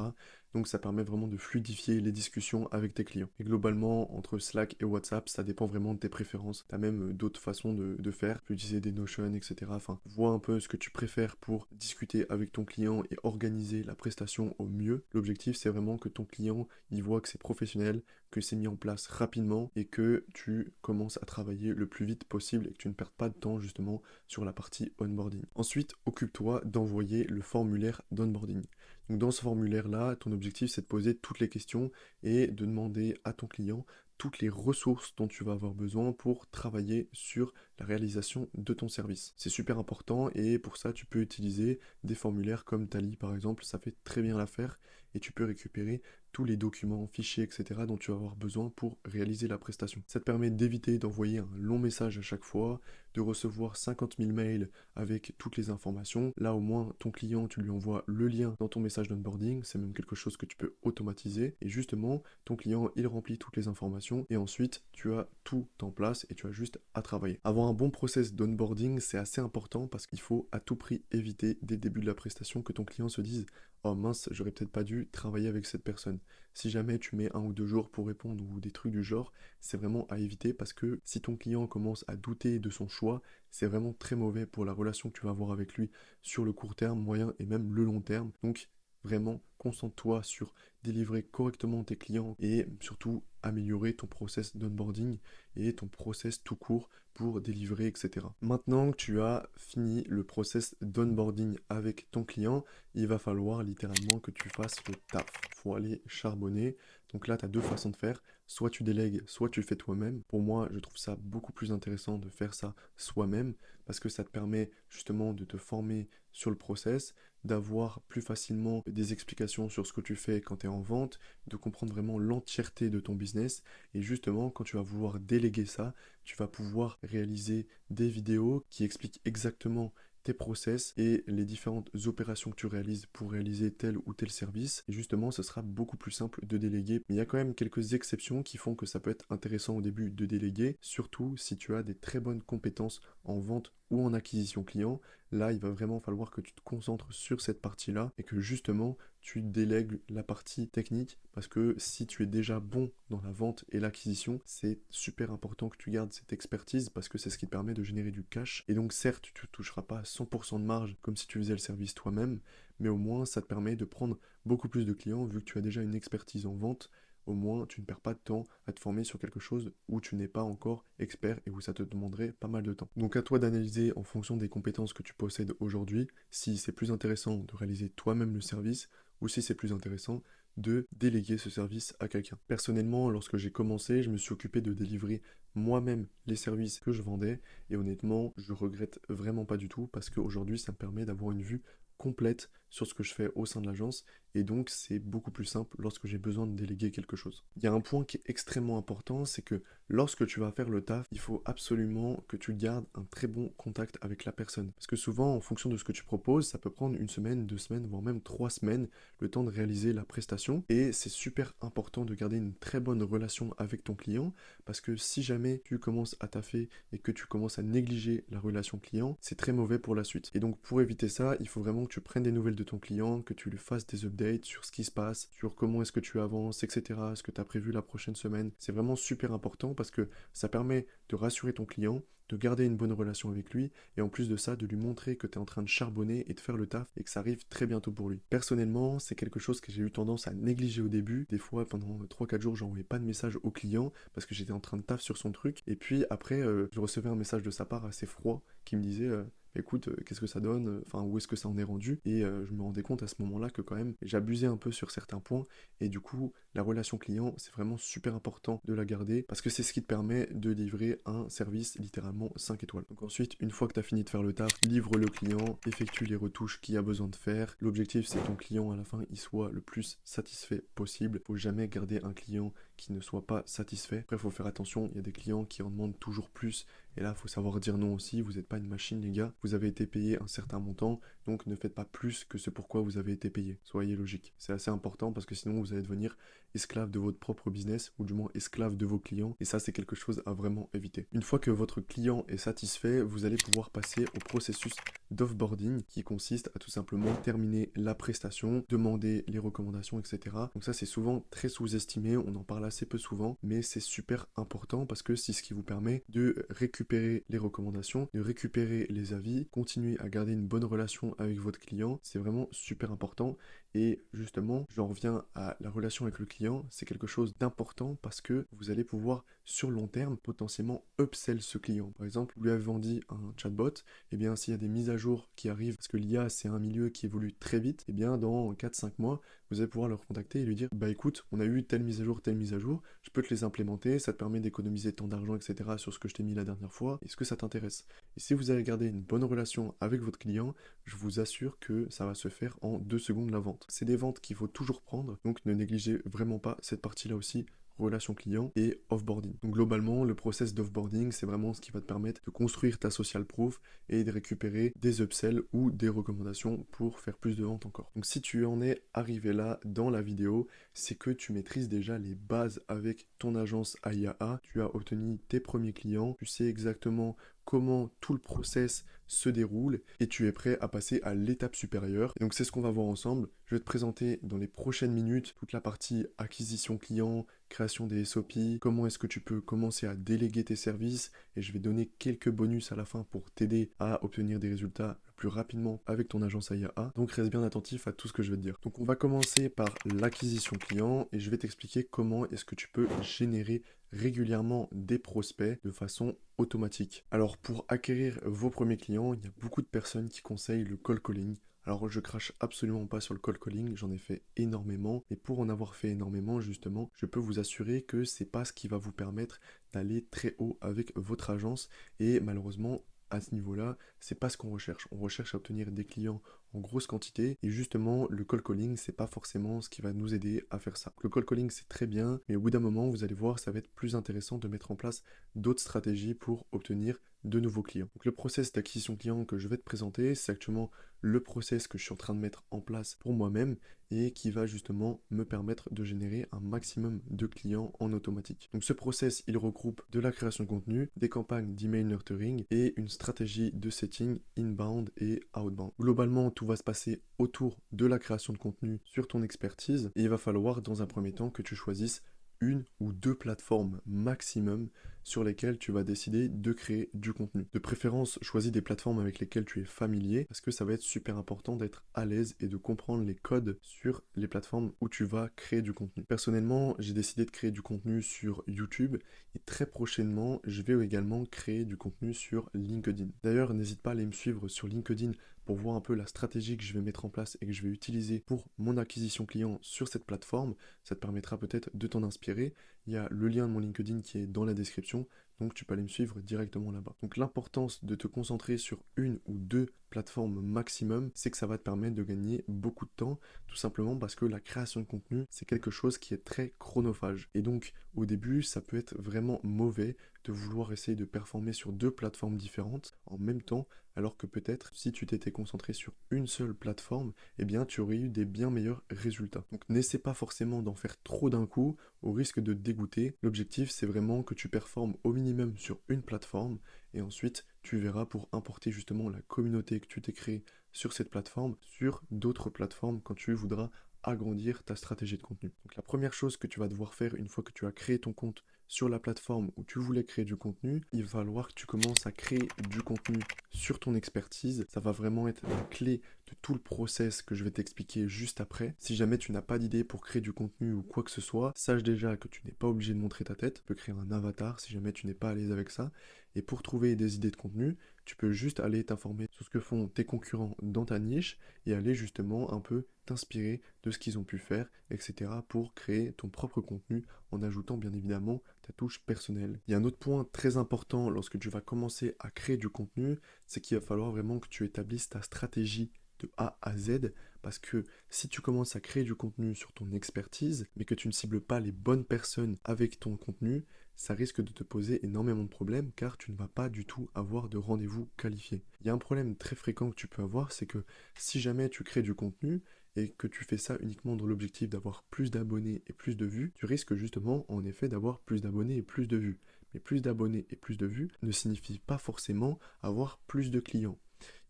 Donc ça permet vraiment de fluidifier les discussions avec tes clients. Et globalement, entre Slack et WhatsApp, ça dépend vraiment de tes préférences. Tu as même d'autres façons de faire. Tu peux utiliser des Notion, etc. Enfin, vois un peu ce que tu préfères pour discuter avec ton client et organiser la prestation au mieux. L'objectif, c'est vraiment que ton client, il voit que c'est professionnel, que c'est mis en place rapidement et que tu commences à travailler le plus vite possible et que tu ne perds pas de temps justement sur la partie onboarding. Ensuite, occupe-toi d'envoyer le formulaire d'onboarding. Donc dans ce formulaire-là, ton objectif c'est de poser toutes les questions et de demander à ton client toutes les ressources dont tu vas avoir besoin pour travailler sur la réalisation de ton service. C'est super important et pour ça tu peux utiliser des formulaires comme Tally par exemple, ça fait très bien l'affaire et tu peux récupérer tous les documents, fichiers, etc. dont tu vas avoir besoin pour réaliser la prestation. Ça te permet d'éviter d'envoyer un long message à chaque fois, de recevoir 50 000 mails avec toutes les informations. Là au moins ton client, tu lui envoies le lien dans ton message d'onboarding, c'est même quelque chose que tu peux automatiser et justement ton client il remplit toutes les informations et ensuite tu as tout en place et tu as juste à travailler. Avoir un bon process d'onboarding c'est assez important parce qu'il faut à tout prix éviter dès le début de la prestation que ton client se dise oh mince, j'aurais peut-être pas dû travailler avec cette personne. Si jamais tu mets 1 ou 2 jours pour répondre ou des trucs du genre, c'est vraiment à éviter parce que si ton client commence à douter de son choix, c'est vraiment très mauvais pour la relation que tu vas avoir avec lui sur le court terme, moyen et même le long terme. Donc vraiment, concentre-toi sur délivrer correctement tes clients et surtout améliorer ton process d'onboarding et ton process tout court pour délivrer, etc. Maintenant que tu as fini le process d'onboarding avec ton client, il va falloir littéralement que tu fasses le taf. Il faut aller charbonner. Donc là, tu as 2 façons de faire. Soit tu délègues, soit tu le fais toi-même. Pour moi, je trouve ça beaucoup plus intéressant de faire ça soi-même parce que ça te permet justement de te former sur le process, d'avoir plus facilement des explications sur ce que tu fais quand tu es en vente, de comprendre vraiment l'entièreté de ton business. Et justement, quand tu vas vouloir déléguer ça, tu vas pouvoir réaliser des vidéos qui expliquent exactement tes process et les différentes opérations que tu réalises pour réaliser tel ou tel service. Et justement, ce sera beaucoup plus simple de déléguer. Mais il y a quand même quelques exceptions qui font que ça peut être intéressant au début de déléguer, surtout si tu as des très bonnes compétences en vente ou en acquisition client. Là, il va vraiment falloir que tu te concentres sur cette partie-là et que justement, tu délègues la partie technique parce que si tu es déjà bon dans la vente et l'acquisition, c'est super important que tu gardes cette expertise parce que c'est ce qui te permet de générer du cash. Et donc certes, tu ne toucheras pas à 100% de marge comme si tu faisais le service toi-même, mais au moins ça te permet de prendre beaucoup plus de clients vu que tu as déjà une expertise en vente. Au moins, tu ne perds pas de temps à te former sur quelque chose où tu n'es pas encore expert et où ça te demanderait pas mal de temps. Donc à toi d'analyser en fonction des compétences que tu possèdes aujourd'hui, si c'est plus intéressant de réaliser toi-même le service ou si c'est plus intéressant de déléguer ce service à quelqu'un. Personnellement, lorsque j'ai commencé, je me suis occupé de délivrer moi-même les services que je vendais et honnêtement, je regrette vraiment pas du tout parce qu'aujourd'hui, ça me permet d'avoir une vue complète sur ce que je fais au sein de l'agence et donc c'est beaucoup plus simple lorsque j'ai besoin de déléguer quelque chose. Il y a un point qui est extrêmement important, c'est que lorsque tu vas faire le taf, il faut absolument que tu gardes un très bon contact avec la personne. Parce que souvent, en fonction de ce que tu proposes, ça peut prendre 1 semaine, 2 semaines, voire même 3 semaines, le temps de réaliser la prestation. Et c'est super important de garder une très bonne relation avec ton client, parce que si jamais tu commences à taffer et que tu commences à négliger la relation client, c'est très mauvais pour la suite. Et donc pour éviter ça, il faut vraiment que tu prennes des nouvelles de ton client, que tu lui fasses des updates sur ce qui se passe, sur comment est-ce que tu avances, etc. Ce que tu as prévu la prochaine semaine. C'est vraiment super important parce que ça permet de rassurer ton client, de garder une bonne relation avec lui et en plus de ça, de lui montrer que tu es en train de charbonner et de faire le taf et que ça arrive très bientôt pour lui. Personnellement, c'est quelque chose que j'ai eu tendance à négliger au début. Des fois, pendant 3-4 jours, j'envoyais pas de message au client parce que j'étais en train de taf sur son truc. Et puis après, je recevais un message de sa part assez froid qui me disait écoute, qu'est-ce que ça donne? Enfin, où est-ce que ça en est rendu? Et je me rendais compte à ce moment-là que quand même, j'abusais un peu sur certains points. Et du coup, la relation client, c'est vraiment super important de la garder parce que c'est ce qui te permet de livrer un service littéralement 5 étoiles. Donc ensuite, une fois que tu as fini de faire le taf, livre le client, effectue les retouches qu'il y a besoin de faire. L'objectif, c'est que ton client, à la fin, il soit le plus satisfait possible. Faut jamais garder un client qui ne soit pas satisfait. Après, il faut faire attention, il y a des clients qui en demandent toujours plus. Et là, il faut savoir dire non aussi. Vous n'êtes pas une machine, les gars. Vous avez été payé un certain montant, donc ne faites pas plus que ce pourquoi vous avez été payé. Soyez logique. C'est assez important parce que sinon, vous allez devenir esclave de votre propre business, ou du moins esclave de vos clients. Et ça, c'est quelque chose à vraiment éviter. Une fois que votre client est satisfait, vous allez pouvoir passer au processus d'offboarding qui consiste à tout simplement terminer la prestation, demander les recommandations, etc. Donc ça, c'est souvent très sous-estimé. On en parle assez peu souvent, mais c'est super important parce que c'est ce qui vous permet de récupérer les recommandations, de récupérer les avis, continuer à garder une bonne relation avec votre client. C'est vraiment super important. Et justement, j'en reviens à la relation avec le client. C'est quelque chose d'important parce que vous allez pouvoir, sur le long terme, potentiellement upsell ce client. Par exemple, vous lui avez vendu un chatbot, et bien s'il y a des mises à jour qui arrivent, parce que l'IA, c'est un milieu qui évolue très vite, et bien dans 4-5 mois, vous allez pouvoir le recontacter et lui dire, bah écoute, on a eu telle mise à jour, je peux te les implémenter, ça te permet d'économiser tant d'argent, etc. sur ce que je t'ai mis la dernière fois, est-ce que ça t'intéresse? Et si vous avez gardé une bonne relation avec votre client, je vous assure que ça va se faire en 2 secondes la vente. C'est des ventes qu'il faut toujours prendre, donc ne négligez vraiment pas cette partie-là aussi, relation client et offboarding. Donc globalement, le process d'offboarding, c'est vraiment ce qui va te permettre de construire ta social proof et de récupérer des upsells ou des recommandations pour faire plus de ventes encore. Donc si tu en es arrivé là dans la vidéo, c'est que tu maîtrises déjà les bases avec ton agence AIAA, tu as obtenu tes premiers clients, tu sais exactement comment tout le process se déroule et tu es prêt à passer à l'étape supérieure. Et donc c'est ce qu'on va voir ensemble. Je vais te présenter dans les prochaines minutes toute la partie acquisition client, création des SOP, comment est-ce que tu peux commencer à déléguer tes services et je vais donner quelques bonus à la fin pour t'aider à obtenir des résultats le plus rapidement avec ton agence AIAA. Donc reste bien attentif à tout ce que je vais te dire. Donc on va commencer par l'acquisition client et je vais t'expliquer comment est-ce que tu peux générer régulièrement des prospects de façon automatique. Alors pour acquérir vos premiers clients, il y a beaucoup de personnes qui conseillent le cold calling. Alors je crache absolument pas sur le cold calling, j'en ai fait énormément, et pour en avoir fait énormément justement, je peux vous assurer que c'est pas ce qui va vous permettre d'aller très haut avec votre agence, et malheureusement à ce niveau-là, c'est pas ce qu'on recherche. On recherche à obtenir des clients en grosse quantité et justement le cold calling, c'est pas forcément ce qui va nous aider à faire ça. Le cold calling, c'est très bien, mais au bout d'un moment, vous allez voir, ça va être plus intéressant de mettre en place d'autres stratégies pour obtenir de nouveaux clients. Donc le process d'acquisition client que je vais te présenter, c'est actuellement le process que je suis en train de mettre en place pour moi-même et qui va justement me permettre de générer un maximum de clients en automatique. Donc ce process, il regroupe de la création de contenu, des campagnes d'email nurturing et une stratégie de setting inbound et outbound. Globalement, tout va se passer autour de la création de contenu sur ton expertise et il va falloir dans un premier temps que tu choisisses une ou deux plateformes maximum sur lesquelles tu vas décider de créer du contenu. De préférence, choisis des plateformes avec lesquelles tu es familier parce que ça va être super important d'être à l'aise et de comprendre les codes sur les plateformes où tu vas créer du contenu. Personnellement, j'ai décidé de créer du contenu sur YouTube et très prochainement, je vais également créer du contenu sur LinkedIn. D'ailleurs, n'hésite pas à aller me suivre sur LinkedIn pour voir un peu la stratégie que je vais mettre en place et que je vais utiliser pour mon acquisition client sur cette plateforme. Ça te permettra peut-être de t'en inspirer. Il y a le lien de mon LinkedIn qui est dans la description, donc tu peux aller me suivre directement là-bas. Donc l'importance de te concentrer sur une ou deux plateformes maximum, c'est que ça va te permettre de gagner beaucoup de temps, tout simplement parce que la création de contenu, c'est quelque chose qui est très chronophage. Et donc au début, ça peut être vraiment mauvais de vouloir essayer de performer sur deux plateformes différentes en même temps, alors que peut-être si tu t'étais concentré sur une seule plateforme, eh bien tu aurais eu des bien meilleurs résultats. Donc n'essaie pas forcément d'en faire trop d'un coup au risque de te dégoûter. L'objectif c'est vraiment que tu performes au minimum sur une plateforme et ensuite tu verras pour importer justement la communauté que tu t'es créée sur cette plateforme, sur d'autres plateformes quand tu voudras agrandir ta stratégie de contenu. Donc la première chose que tu vas devoir faire une fois que tu as créé ton compte sur la plateforme où tu voulais créer du contenu, il va falloir que tu commences à créer du contenu sur ton expertise. Ça va vraiment être la clé de tout le process que je vais t'expliquer juste après. Si jamais tu n'as pas d'idée pour créer du contenu ou quoi que ce soit, sache déjà que tu n'es pas obligé de montrer ta tête. Tu peux créer un avatar si jamais tu n'es pas à l'aise avec ça. Et pour trouver des idées de contenu, tu peux juste aller t'informer sur ce que font tes concurrents dans ta niche et aller justement un peu t'inspirer de ce qu'ils ont pu faire, etc. pour créer ton propre contenu en ajoutant bien évidemment ta touche personnelle. Il y a un autre point très important lorsque tu vas commencer à créer du contenu, c'est qu'il va falloir vraiment que tu établisses ta stratégie de A à Z, parce que si tu commences à créer du contenu sur ton expertise, mais que tu ne cibles pas les bonnes personnes avec ton contenu, ça risque de te poser énormément de problèmes car tu ne vas pas du tout avoir de rendez-vous qualifiés. Il y a un problème très fréquent que tu peux avoir, c'est que si jamais tu crées du contenu et que tu fais ça uniquement dans l'objectif d'avoir plus d'abonnés et plus de vues, tu risques justement en effet d'avoir plus d'abonnés et plus de vues. Mais plus d'abonnés et plus de vues ne signifie pas forcément avoir plus de clients.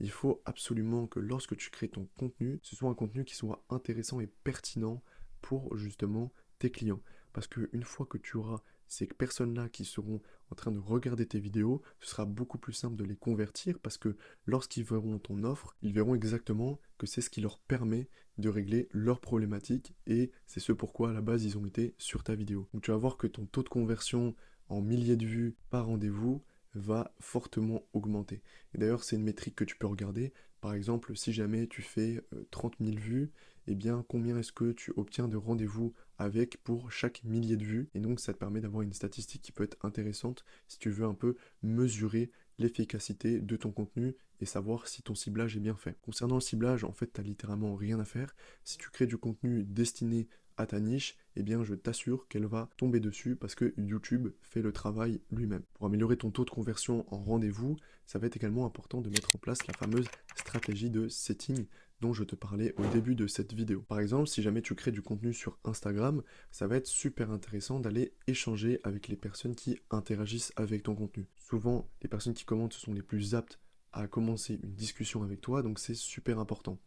Il faut absolument que lorsque tu crées ton contenu, ce soit un contenu qui soit intéressant et pertinent pour justement tes clients. Parce qu'une fois que tu auras ces personnes-là qui seront en train de regarder tes vidéos, ce sera beaucoup plus simple de les convertir parce que lorsqu'ils verront ton offre, ils verront exactement que c'est ce qui leur permet de régler leurs problématiques et c'est ce pourquoi à la base ils ont été sur ta vidéo. Donc tu vas voir que ton taux de conversion en milliers de vues par rendez-vous va fortement augmenter. Et d'ailleurs, c'est une métrique que tu peux regarder. Par exemple, si jamais tu fais 30 000 vues, eh bien, combien est-ce que tu obtiens de rendez-vous avec pour chaque millier de vues? Et donc, ça te permet d'avoir une statistique qui peut être intéressante si tu veux un peu mesurer l'efficacité de ton contenu et savoir si ton ciblage est bien fait. Concernant le ciblage, en fait, tu n'as littéralement rien à faire. Si tu crées du contenu destiné à ta niche, eh bien je t'assure qu'elle va tomber dessus parce que YouTube fait le travail lui-même. Pour améliorer ton taux de conversion en rendez-vous, ça va être également important de mettre en place la fameuse stratégie de setting dont je te parlais au début de cette vidéo. Par exemple, si jamais tu crées du contenu sur Instagram, ça va être super intéressant d'aller échanger avec les personnes qui interagissent avec ton contenu. Souvent, les personnes qui commentent sont les plus aptes à commencer une discussion avec toi, donc c'est super important.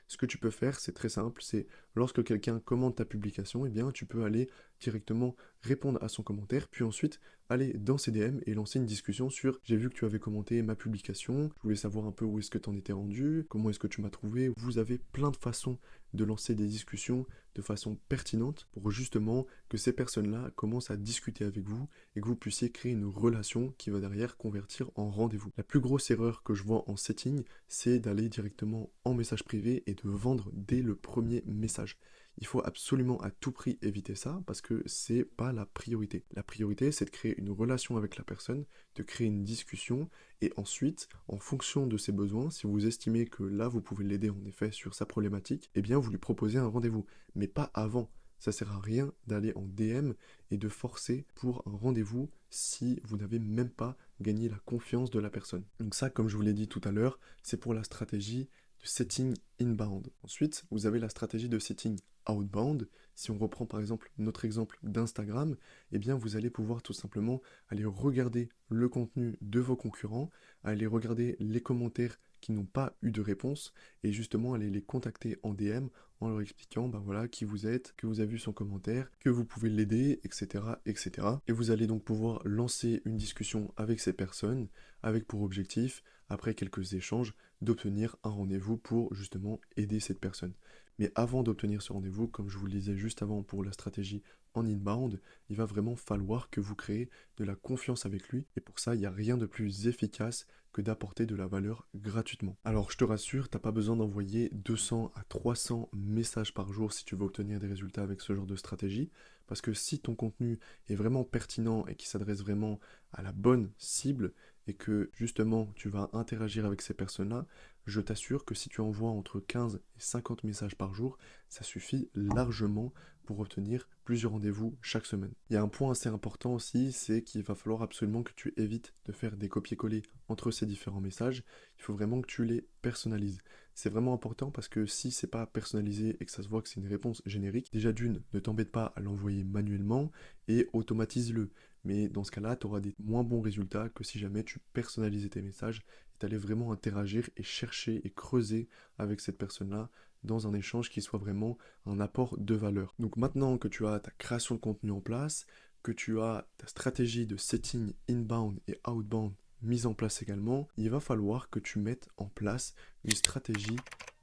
Ce que tu peux faire, c'est très simple, c'est lorsque quelqu'un commente ta publication, eh bien tu peux aller directement répondre à son commentaire, puis ensuite aller dans ses DM et lancer une discussion sur j'ai vu que tu avais commenté ma publication, je voulais savoir un peu où est-ce que tu en étais rendu, comment est-ce que tu m'as trouvé. Vous avez plein de façons de lancer des discussions de façon pertinente pour justement que ces personnes-là commencent à discuter avec vous et que vous puissiez créer une relation qui va derrière convertir en rendez-vous. La plus grosse erreur que je vois en setting, c'est d'aller directement en message privé et de vendre dès le premier message. Il faut absolument à tout prix éviter ça parce que c'est pas la priorité. La priorité, c'est de créer une relation avec la personne, de créer une discussion et ensuite, en fonction de ses besoins, si vous estimez que là vous pouvez l'aider en effet sur sa problématique, eh bien vous lui proposez un rendez-vous, mais pas avant. Ça sert à rien d'aller en DM et de forcer pour un rendez-vous si vous n'avez même pas gagné la confiance de la personne. Donc ça, comme je vous l'ai dit tout à l'heure, c'est pour la stratégie de setting inbound. Ensuite, vous avez la stratégie de setting outbound. Si on reprend par exemple notre exemple d'Instagram, eh bien vous allez pouvoir tout simplement aller regarder le contenu de vos concurrents, aller regarder les commentaires qui n'ont pas eu de réponse et justement aller les contacter en DM en leur expliquant bah voilà qui vous êtes, que vous avez vu son commentaire, que vous pouvez l'aider, etc., etc. Et vous allez donc pouvoir lancer une discussion avec ces personnes avec pour objectif, après quelques échanges, d'obtenir un rendez-vous pour justement aider cette personne. Mais avant d'obtenir ce rendez-vous, comme je vous le disais juste avant pour la stratégie en inbound, il va vraiment falloir que vous créez de la confiance avec lui. Et pour ça, il n'y a rien de plus efficace que d'apporter de la valeur gratuitement. Alors je te rassure, t'as pas besoin d'envoyer 200 à 300 messages par jour si tu veux obtenir des résultats avec ce genre de stratégie. Parce que si ton contenu est vraiment pertinent et qui s'adresse vraiment à la bonne cible, et que justement tu vas interagir avec ces personnes-là, je t'assure que si tu envoies entre 15 et 50 messages par jour, ça suffit largement pour obtenir plusieurs rendez-vous chaque semaine. Il y a un point assez important aussi, c'est qu'il va falloir absolument que tu évites de faire des copier-coller entre ces différents messages. Il faut vraiment que tu les personnalises. C'est vraiment important parce que si c'est pas personnalisé et que ça se voit que c'est une réponse générique, déjà d'une, ne t'embête pas à l'envoyer manuellement et automatise-le. Mais dans ce cas-là, tu auras des moins bons résultats que si jamais tu personnalisais tes messages tu allais vraiment interagir et chercher et creuser avec cette personne-là dans un échange qui soit vraiment un apport de valeur. Donc maintenant que tu as ta création de contenu en place, que tu as ta stratégie de setting inbound et outbound mise en place également, il va falloir que tu mettes en place une stratégie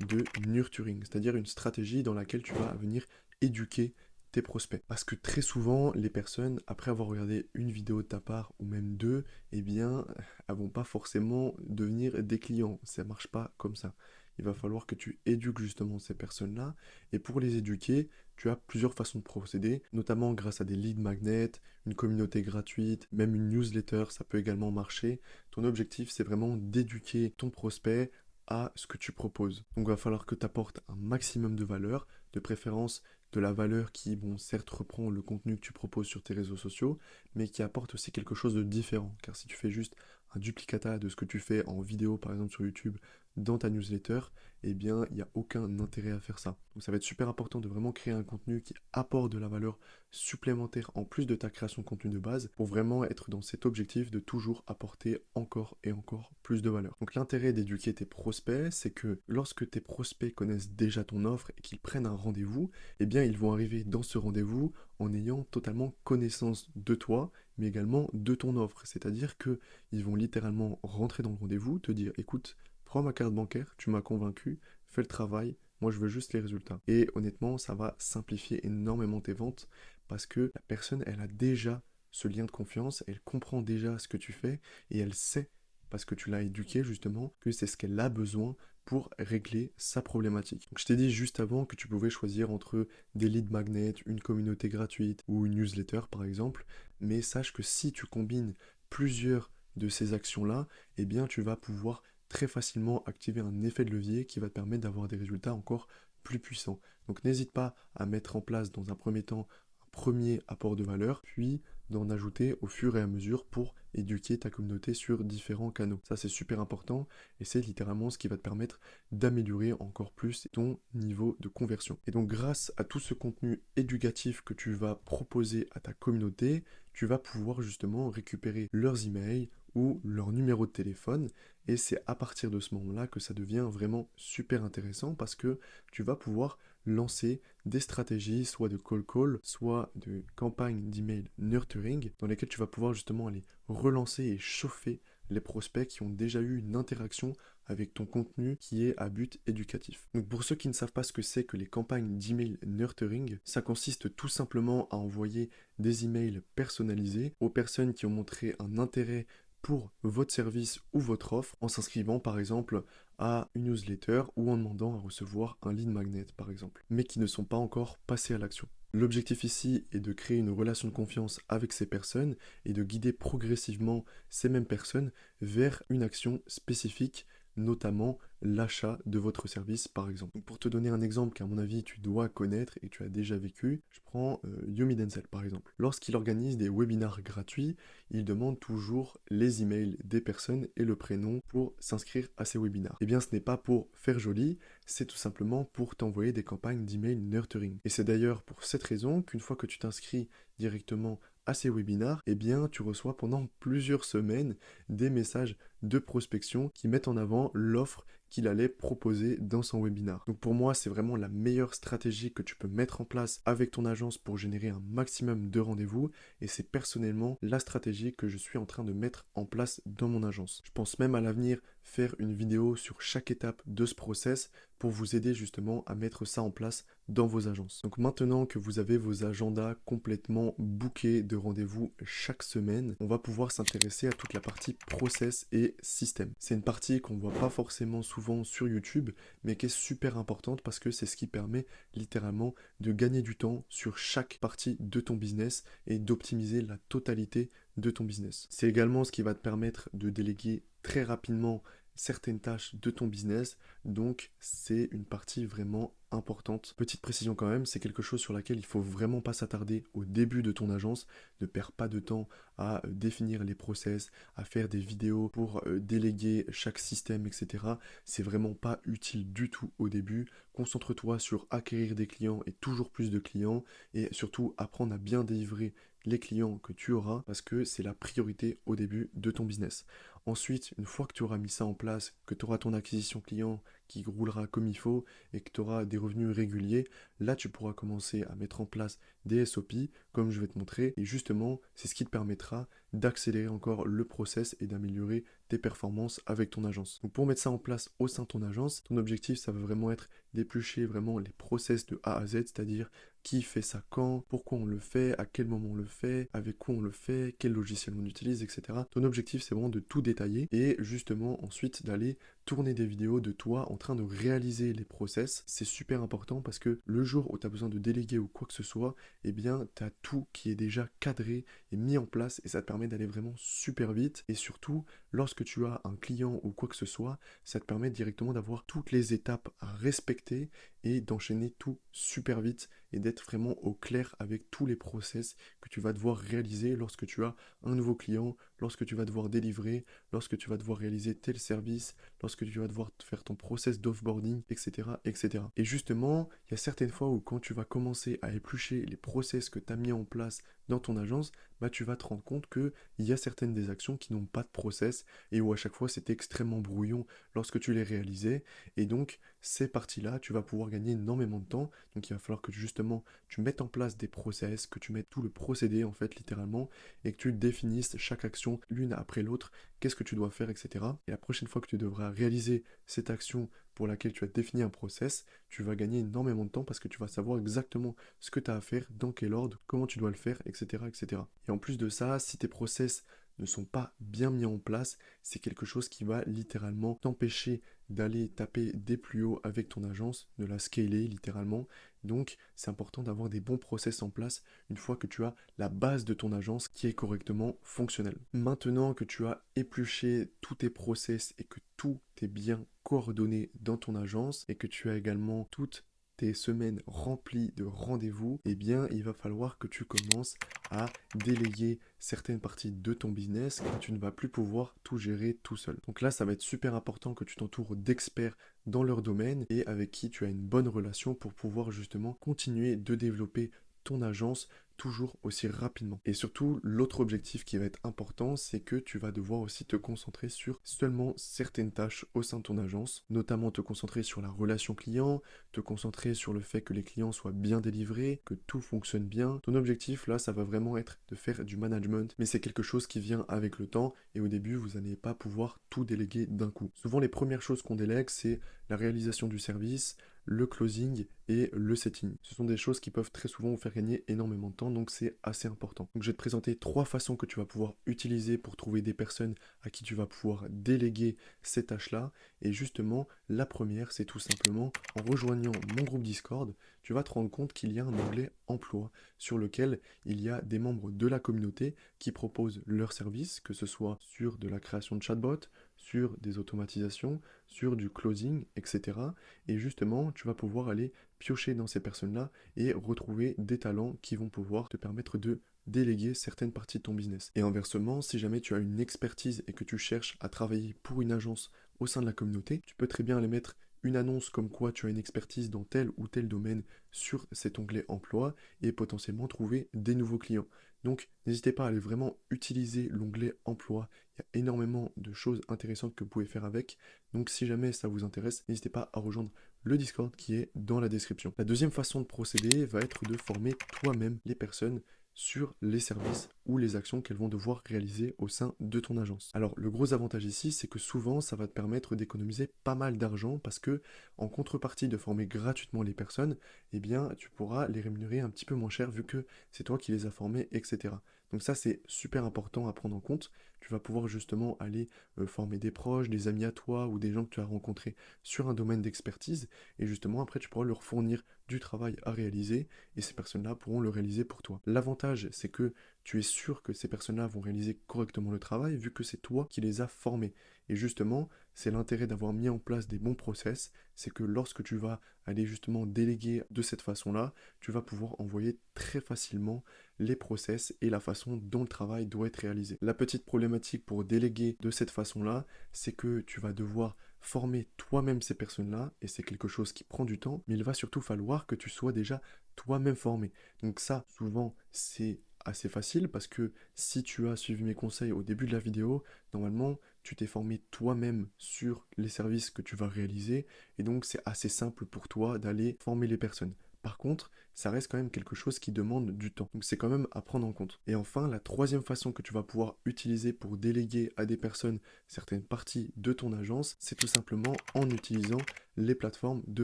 de nurturing, c'est-à-dire une stratégie dans laquelle tu vas venir éduquer tes prospects. Parce que très souvent, les personnes, après avoir regardé une vidéo de ta part ou même deux, eh bien, elles vont pas forcément devenir des clients. Ça marche pas comme ça. Il va falloir que tu éduques justement ces personnes-là. Et pour les éduquer, tu as plusieurs façons de procéder, notamment grâce à des lead magnets, une communauté gratuite, même une newsletter, ça peut également marcher. Ton objectif, c'est vraiment d'éduquer ton prospect à ce que tu proposes. Donc il va falloir que tu apportes un maximum de valeur, de préférence de la valeur qui, bon, certes reprend le contenu que tu proposes sur tes réseaux sociaux, mais qui apporte aussi quelque chose de différent. Car si tu fais juste un duplicata de ce que tu fais en vidéo, par exemple sur YouTube, dans ta newsletter, eh bien, il n'y a aucun intérêt à faire ça. Donc ça va être super important de vraiment créer un contenu qui apporte de la valeur supplémentaire en plus de ta création de contenu de base, pour vraiment être dans cet objectif de toujours apporter encore et encore plus de valeur. Donc l'intérêt d'éduquer tes prospects, c'est que lorsque tes prospects connaissent déjà ton offre et qu'ils prennent un rendez-vous, eh bien ils vont arriver dans ce rendez-vous en ayant totalement connaissance de toi, mais également de ton offre. C'est-à-dire que ils vont littéralement rentrer dans le rendez-vous, te dire écoute, prends ma carte bancaire, tu m'as convaincu, fais le travail, moi je veux juste les résultats. Et honnêtement, ça va simplifier énormément tes ventes parce que la personne, elle a déjà ce lien de confiance, elle comprend déjà ce que tu fais et elle sait, parce que tu l'as éduquée justement, que c'est ce qu'elle a besoin pour régler sa problématique. Donc je t'ai dit juste avant que tu pouvais choisir entre des lead magnets, une communauté gratuite ou une newsletter par exemple, mais sache que si tu combines plusieurs de ces actions-là, eh bien tu vas pouvoir très facilement activer un effet de levier qui va te permettre d'avoir des résultats encore plus puissants. Donc n'hésite pas à mettre en place dans un premier temps un premier apport de valeur, puis d'en ajouter au fur et à mesure pour éduquer ta communauté sur différents canaux. Ça c'est super important et c'est littéralement ce qui va te permettre d'améliorer encore plus ton niveau de conversion. Et donc grâce à tout ce contenu éducatif que tu vas proposer à ta communauté, tu vas pouvoir justement récupérer leurs emails ou leur numéro de téléphone et c'est à partir de ce moment-là que ça devient vraiment super intéressant parce que tu vas pouvoir lancer des stratégies, soit de cold call, soit de campagne d'email nurturing, dans lesquelles tu vas pouvoir justement aller relancer et chauffer les prospects qui ont déjà eu une interaction avec ton contenu qui est à but éducatif. Donc pour ceux qui ne savent pas ce que c'est que les campagnes d'email nurturing, ça consiste tout simplement à envoyer des emails personnalisés aux personnes qui ont montré un intérêt pour votre service ou votre offre en s'inscrivant par exemple à une newsletter ou en demandant à recevoir un lead magnet par exemple, mais qui ne sont pas encore passés à l'action. L'objectif ici est de créer une relation de confiance avec ces personnes et de guider progressivement ces mêmes personnes vers une action spécifique, notamment l'achat de votre service par exemple. Donc pour te donner un exemple qu'à mon avis tu dois connaître et tu as déjà vécu, je prends Yomi Denzel par exemple. Lorsqu'il organise des webinars gratuits, il demande toujours les emails des personnes et le prénom pour s'inscrire à ces webinars. Eh bien ce n'est pas pour faire joli, c'est tout simplement pour t'envoyer des campagnes d'email nurturing. Et c'est d'ailleurs pour cette raison qu'une fois que tu t'inscris directement à ces webinars, eh bien tu reçois pendant plusieurs semaines des messages de prospection qui mettent en avant l'offre qu'il allait proposer dans son webinar. Donc pour moi, c'est vraiment la meilleure stratégie que tu peux mettre en place avec ton agence pour générer un maximum de rendez-vous et c'est personnellement la stratégie que je suis en train de mettre en place dans mon agence. Je pense même à l'avenir faire une vidéo sur chaque étape de ce process pour vous aider justement à mettre ça en place dans vos agences. Donc maintenant que vous avez vos agendas complètement bookés de rendez-vous chaque semaine, on va pouvoir s'intéresser à toute la partie process et système. C'est une partie qu'on ne voit pas forcément souvent sur YouTube, mais qui est super importante parce que c'est ce qui permet littéralement de gagner du temps sur chaque partie de ton business et d'optimiser la totalité de ton business. C'est également ce qui va te permettre de déléguer très rapidement certaines tâches de ton business, donc c'est une partie vraiment importante. Petite précision quand même, c'est quelque chose sur laquelle il faut vraiment pas s'attarder au début de ton agence. Ne perds pas de temps à définir les process, à faire des vidéos pour déléguer chaque système, etc. C'est vraiment pas utile du tout au début. Concentre-toi sur acquérir des clients et toujours plus de clients et surtout apprendre à bien délivrer les clients que tu auras parce que c'est la priorité au début de ton business. Ensuite, une fois que tu auras mis ça en place, que tu auras ton acquisition client qui roulera comme il faut et que tu auras des revenus réguliers, là tu pourras commencer à mettre en place des SOP comme je vais te montrer et justement c'est ce qui te permettra d'accélérer encore le process et d'améliorer tes performances avec ton agence. Donc pour mettre ça en place au sein de ton agence, ton objectif ça va vraiment être d'éplucher vraiment les process de A à Z, c'est-à-dire qui fait ça quand, pourquoi on le fait, à quel moment on le fait, avec quoi on le fait, quel logiciel on utilise, etc. Ton objectif c'est vraiment de tout détailler et justement ensuite d'aller tourner des vidéos de toi en train de réaliser les process. C'est super important parce que le jour où tu as besoin de déléguer ou quoi que ce soit, eh bien tu as tout qui est déjà cadré et mis en place et ça te permet d'aller vraiment super vite et surtout lorsque tu as un client ou quoi que ce soit, ça te permet directement d'avoir toutes les étapes à respecter et d'enchaîner tout super vite et d'être vraiment au clair avec tous les process que tu vas devoir réaliser lorsque tu as un nouveau client, lorsque tu vas devoir délivrer, lorsque tu vas devoir réaliser tel service, lorsque tu vas devoir faire ton process d'offboarding, etc., etc. Et justement, il y a certaines fois où quand tu vas commencer à éplucher les process que tu as mis en place dans ton agence, bah, tu vas te rendre compte qu'il y a certaines des actions qui n'ont pas de process et où à chaque fois c'était extrêmement brouillon lorsque tu les réalisais. Et donc, ces parties-là, tu vas pouvoir gagner énormément de temps. Donc, il va falloir que justement tu mettes en place des process, que tu mettes tout le procédé en fait littéralement et que tu définisses chaque action l'une après l'autre, qu'est-ce que tu dois faire, etc. Et la prochaine fois que tu devras réaliser cette action pour laquelle tu as défini un process, tu vas gagner énormément de temps parce que tu vas savoir exactement ce que tu as à faire, dans quel ordre, comment tu dois le faire, etc., etc. Et en plus de ça, si tes process ne sont pas bien mis en place, c'est quelque chose qui va littéralement t'empêcher d'aller taper des plus hauts avec ton agence, de la scaler littéralement. Donc c'est important d'avoir des bons process en place une fois que tu as la base de ton agence qui est correctement fonctionnelle. Maintenant que tu as épluché tous tes process et que tout est bien coordonné dans ton agence et que tu as également toutes tes semaines remplies de rendez-vous, eh bien, il va falloir que tu commences à déléguer certaines parties de ton business car tu ne vas plus pouvoir tout gérer tout seul. Donc là, ça va être super important que tu t'entoures d'experts dans leur domaine et avec qui tu as une bonne relation pour pouvoir justement continuer de développer ton agence toujours aussi rapidement. Et surtout, l'autre objectif qui va être important, c'est que tu vas devoir aussi te concentrer sur seulement certaines tâches au sein de ton agence, notamment te concentrer sur la relation client, te concentrer sur le fait que les clients soient bien délivrés, que tout fonctionne bien. Ton objectif, là, ça va vraiment être de faire du management, mais c'est quelque chose qui vient avec le temps et au début, vous n'allez pas pouvoir tout déléguer d'un coup. Souvent, les premières choses qu'on délègue, c'est la réalisation du service, le closing et le setting. Ce sont des choses qui peuvent très souvent vous faire gagner énormément de temps, donc c'est assez important. Donc je vais te présenter 3 façons que tu vas pouvoir utiliser pour trouver des personnes à qui tu vas pouvoir déléguer ces tâches-là. Et justement, la première, c'est tout simplement en rejoignant mon groupe Discord, tu vas te rendre compte qu'il y a un onglet emploi sur lequel il y a des membres de la communauté qui proposent leurs services, que ce soit sur de la création de chatbot, sur des automatisations, sur du closing, etc. Et justement, tu vas pouvoir aller piocher dans ces personnes-là et retrouver des talents qui vont pouvoir te permettre de déléguer certaines parties de ton business. Et inversement, si jamais tu as une expertise et que tu cherches à travailler pour une agence au sein de la communauté, tu peux très bien aller mettre une annonce comme quoi tu as une expertise dans tel ou tel domaine sur cet onglet emploi et potentiellement trouver des nouveaux clients. Donc n'hésitez pas à aller vraiment utiliser l'onglet emploi. Il y a énormément de choses intéressantes que vous pouvez faire avec. Donc si jamais ça vous intéresse, n'hésitez pas à rejoindre le Discord qui est dans la description. La deuxième façon de procéder va être de former toi-même les personnes sur les services ou les actions qu'elles vont devoir réaliser au sein de ton agence. Alors le gros avantage ici, c'est que souvent ça va te permettre d'économiser pas mal d'argent parce que en contrepartie de former gratuitement les personnes, eh bien tu pourras les rémunérer un petit peu moins cher vu que c'est toi qui les as formés, etc. Donc ça c'est super important à prendre en compte. Tu vas pouvoir justement aller former des proches, des amis à toi ou des gens que tu as rencontrés sur un domaine d'expertise et justement après tu pourras leur fournir du travail à réaliser et ces personnes-là pourront le réaliser pour toi. L'avantage, c'est que tu es sûr que ces personnes-là vont réaliser correctement le travail vu que c'est toi qui les as formés. Et justement, c'est l'intérêt d'avoir mis en place des bons process, c'est que lorsque tu vas aller justement déléguer de cette façon-là, tu vas pouvoir envoyer très facilement les process et la façon dont le travail doit être réalisé. La petite problématique pour déléguer de cette façon-là, c'est que tu vas devoir former toi-même ces personnes-là, et c'est quelque chose qui prend du temps, mais il va surtout falloir que tu sois déjà toi-même formé. Donc ça, souvent, c'est assez facile parce que si tu as suivi mes conseils au début de la vidéo, normalement, tu t'es formé toi-même sur les services que tu vas réaliser, et donc c'est assez simple pour toi d'aller former les personnes. Par contre, ça reste quand même quelque chose qui demande du temps. Donc c'est quand même à prendre en compte. Et enfin, la troisième façon que tu vas pouvoir utiliser pour déléguer à des personnes certaines parties de ton agence, c'est tout simplement en utilisant les plateformes de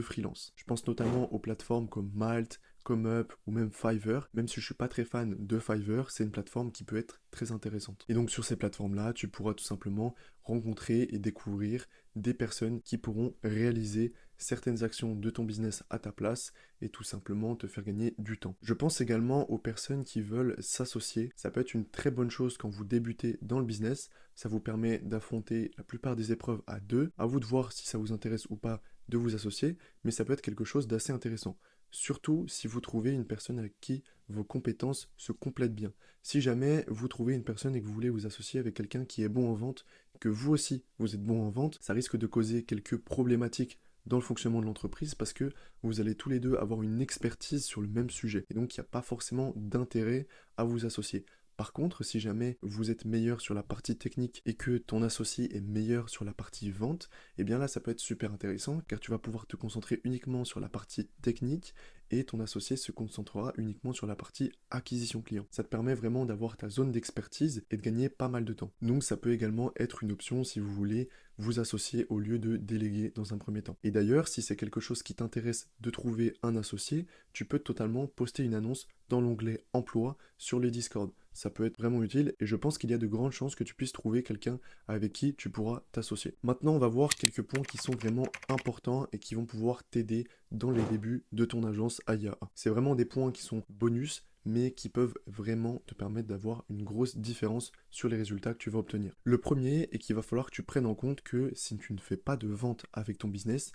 freelance. Je pense notamment aux plateformes comme Malt, ComeUp ou même Fiverr. Même si je suis pas très fan de Fiverr, c'est une plateforme qui peut être très intéressante. Et donc sur ces plateformes-là, tu pourras tout simplement rencontrer et découvrir des personnes qui pourront réaliser certaines actions de ton business à ta place et tout simplement te faire gagner du temps. Je pense également aux personnes qui veulent s'associer. Ça peut être une très bonne chose quand vous débutez dans le business. Ça vous permet d'affronter la plupart des épreuves à deux. À vous de voir si ça vous intéresse ou pas de vous associer, mais ça peut être quelque chose d'assez intéressant. Surtout si vous trouvez une personne avec qui vos compétences se complètent bien. Si jamais vous trouvez une personne et que vous voulez vous associer avec quelqu'un qui est bon en vente, que vous aussi vous êtes bon en vente, ça risque de causer quelques problématiques dans le fonctionnement de l'entreprise parce que vous allez tous les deux avoir une expertise sur le même sujet. Et donc il n'y a pas forcément d'intérêt à vous associer. Par contre, si jamais vous êtes meilleur sur la partie technique et que ton associé est meilleur sur la partie vente, eh bien là ça peut être super intéressant car tu vas pouvoir te concentrer uniquement sur la partie technique et ton associé se concentrera uniquement sur la partie acquisition client. Ça te permet vraiment d'avoir ta zone d'expertise et de gagner pas mal de temps. Donc ça peut également être une option si vous voulez vous associer au lieu de déléguer dans un premier temps. Et d'ailleurs, si c'est quelque chose qui t'intéresse de trouver un associé, tu peux totalement poster une annonce dans l'onglet emploi sur le Discord. Ça peut être vraiment utile et je pense qu'il y a de grandes chances que tu puisses trouver quelqu'un avec qui tu pourras t'associer. Maintenant, on va voir quelques points qui sont vraiment importants et qui vont pouvoir t'aider dans les débuts de ton agence AIA. C'est vraiment des points qui sont bonus, mais qui peuvent vraiment te permettre d'avoir une grosse différence sur les résultats que tu vas obtenir. Le premier est qu'il va falloir que tu prennes en compte que si tu ne fais pas de vente avec ton business,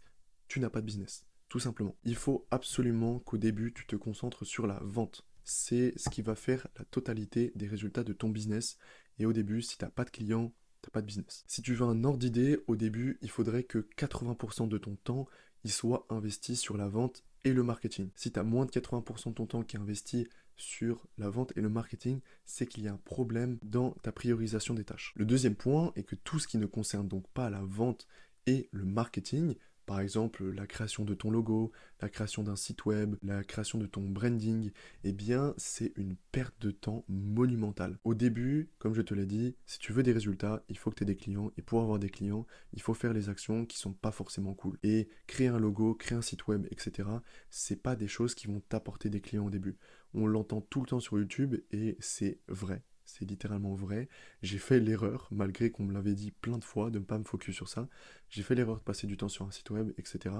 tu n'as pas de business. Tout simplement. Il faut absolument qu'au début, tu te concentres sur la vente. C'est ce qui va faire la totalité des résultats de ton business. Et au début, si tu n'as pas de clients, tu n'as pas de business. Si tu veux un ordre d'idée, au début, il faudrait que 80% de ton temps, il soit investi sur la vente et le marketing. Si tu as moins de 80% de ton temps qui est investi sur la vente et le marketing, c'est qu'il y a un problème dans ta priorisation des tâches. Le deuxième point est que tout ce qui ne concerne donc pas la vente et le marketing, par exemple la création de ton logo, la création d'un site web, la création de ton branding, eh bien c'est une perte de temps monumentale. Au début, comme je te l'ai dit, si tu veux des résultats, il faut que tu aies des clients, et pour avoir des clients, il faut faire les actions qui sont pas forcément cool. Et créer un logo, créer un site web, etc., c'est pas des choses qui vont t'apporter des clients au début. On l'entend tout le temps sur YouTube et c'est vrai. C'est littéralement vrai. J'ai fait l'erreur, malgré qu'on me l'avait dit plein de fois, de ne pas me focus sur ça. J'ai fait l'erreur de passer du temps sur un site web, etc.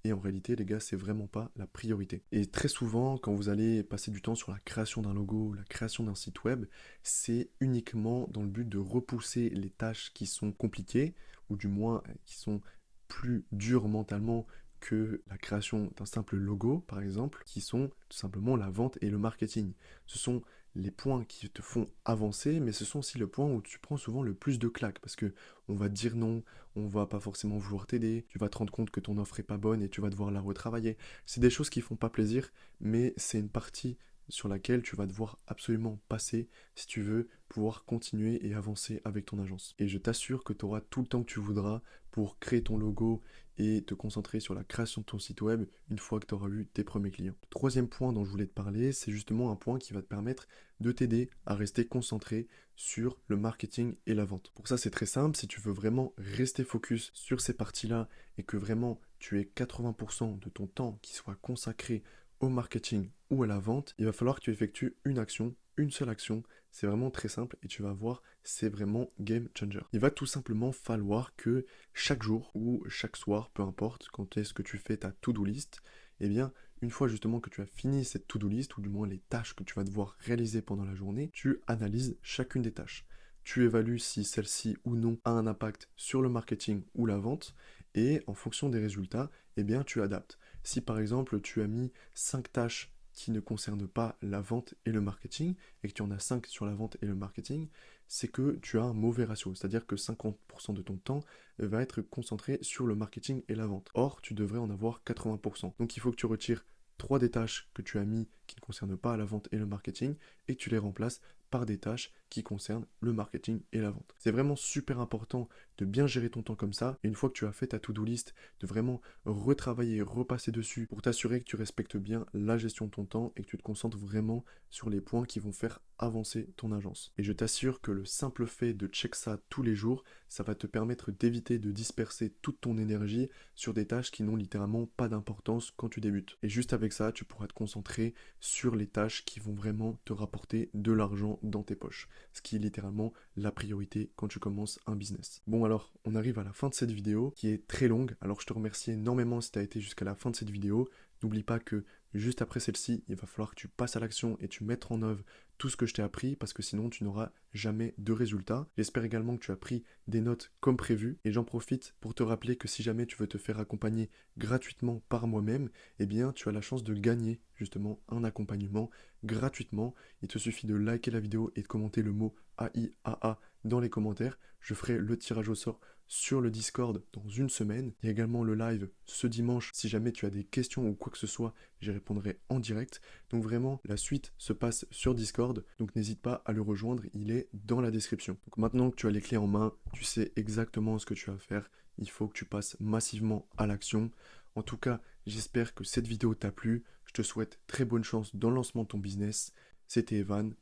Et en réalité, les gars, c'est vraiment pas la priorité. Et très souvent, quand vous allez passer du temps sur la création d'un logo, la création d'un site web, c'est uniquement dans le but de repousser les tâches qui sont compliquées, ou du moins qui sont plus dures mentalement que la création d'un simple logo, par exemple, qui sont tout simplement la vente et le marketing. Ce sont les points qui te font avancer, mais ce sont aussi le point où tu prends souvent le plus de claques, parce que on va te dire non, on va pas forcément vouloir t'aider, tu vas te rendre compte que ton offre est pas bonne et tu vas devoir la retravailler. C'est des choses qui font pas plaisir, mais c'est une partie sur laquelle tu vas devoir absolument passer si tu veux pouvoir continuer et avancer avec ton agence. Et je t'assure que tu auras tout le temps que tu voudras pour créer ton logo et te concentrer sur la création de ton site web une fois que tu auras eu tes premiers clients. Le troisième point dont je voulais te parler, c'est justement un point qui va te permettre de t'aider à rester concentré sur le marketing et la vente. Pour ça, c'est très simple. Si tu veux vraiment rester focus sur ces parties-là et que vraiment tu aies 80% de ton temps qui soit consacré au marketing ou à la vente, il va falloir que tu effectues une action, une seule action. C'est vraiment très simple et tu vas voir, c'est vraiment game changer. Il va tout simplement falloir que chaque jour ou chaque soir, peu importe quand est-ce que tu fais ta to-do list, eh bien, une fois justement que tu as fini cette to-do list, ou du moins les tâches que tu vas devoir réaliser pendant la journée, tu analyses chacune des tâches. Tu évalues si celle-ci ou non a un impact sur le marketing ou la vente, et en fonction des résultats, eh bien, tu adaptes. Si par exemple tu as mis 5 tâches qui ne concernent pas la vente et le marketing, et que tu en as 5 sur la vente et le marketing, c'est que tu as un mauvais ratio, c'est-à-dire que 50% de ton temps va être concentré sur le marketing et la vente. Or, tu devrais en avoir 80%. Donc il faut que tu retires 3 des tâches que tu as mis qui ne concernent pas la vente et le marketing, et que tu les remplaces par des tâches qui concerne le marketing et la vente. C'est vraiment super important de bien gérer ton temps comme ça. Et une fois que tu as fait ta to-do list, de vraiment retravailler, repasser dessus pour t'assurer que tu respectes bien la gestion de ton temps et que tu te concentres vraiment sur les points qui vont faire avancer ton agence. Et je t'assure que le simple fait de check ça tous les jours, ça va te permettre d'éviter de disperser toute ton énergie sur des tâches qui n'ont littéralement pas d'importance quand tu débutes. Et juste avec ça, tu pourras te concentrer sur les tâches qui vont vraiment te rapporter de l'argent dans tes poches. Ce qui est littéralement la priorité quand tu commences un business. Bon alors, on arrive à la fin de cette vidéo qui est très longue. Alors je te remercie énormément si tu as été jusqu'à la fin de cette vidéo. N'oublie pas que juste après celle-ci, il va falloir que tu passes à l'action et tu mettes en œuvre tout ce que je t'ai appris parce que sinon tu n'auras jamais de résultats. J'espère également que tu as pris des notes comme prévu et j'en profite pour te rappeler que si jamais tu veux te faire accompagner gratuitement par moi-même, eh bien tu as la chance de gagner justement un accompagnement gratuitement. Il te suffit de liker la vidéo et de commenter le mot AIAA dans les commentaires. Je ferai le tirage au sort sur le Discord dans une semaine. Il y a également le live ce dimanche. Si jamais tu as des questions ou quoi que ce soit, j'y répondrai en direct. Donc vraiment, la suite se passe sur Discord. Donc n'hésite pas à le rejoindre, il est dans la description. Donc maintenant que tu as les clés en main, tu sais exactement ce que tu as à faire. Il faut que tu passes massivement à l'action. En tout cas, j'espère que cette vidéo t'a plu. Je te souhaite très bonne chance dans le lancement de ton business. C'était Evan.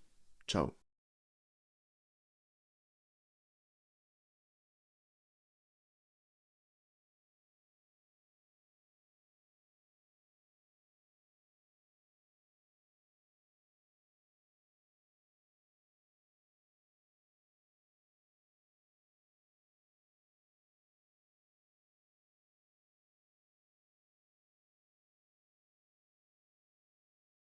Ciao.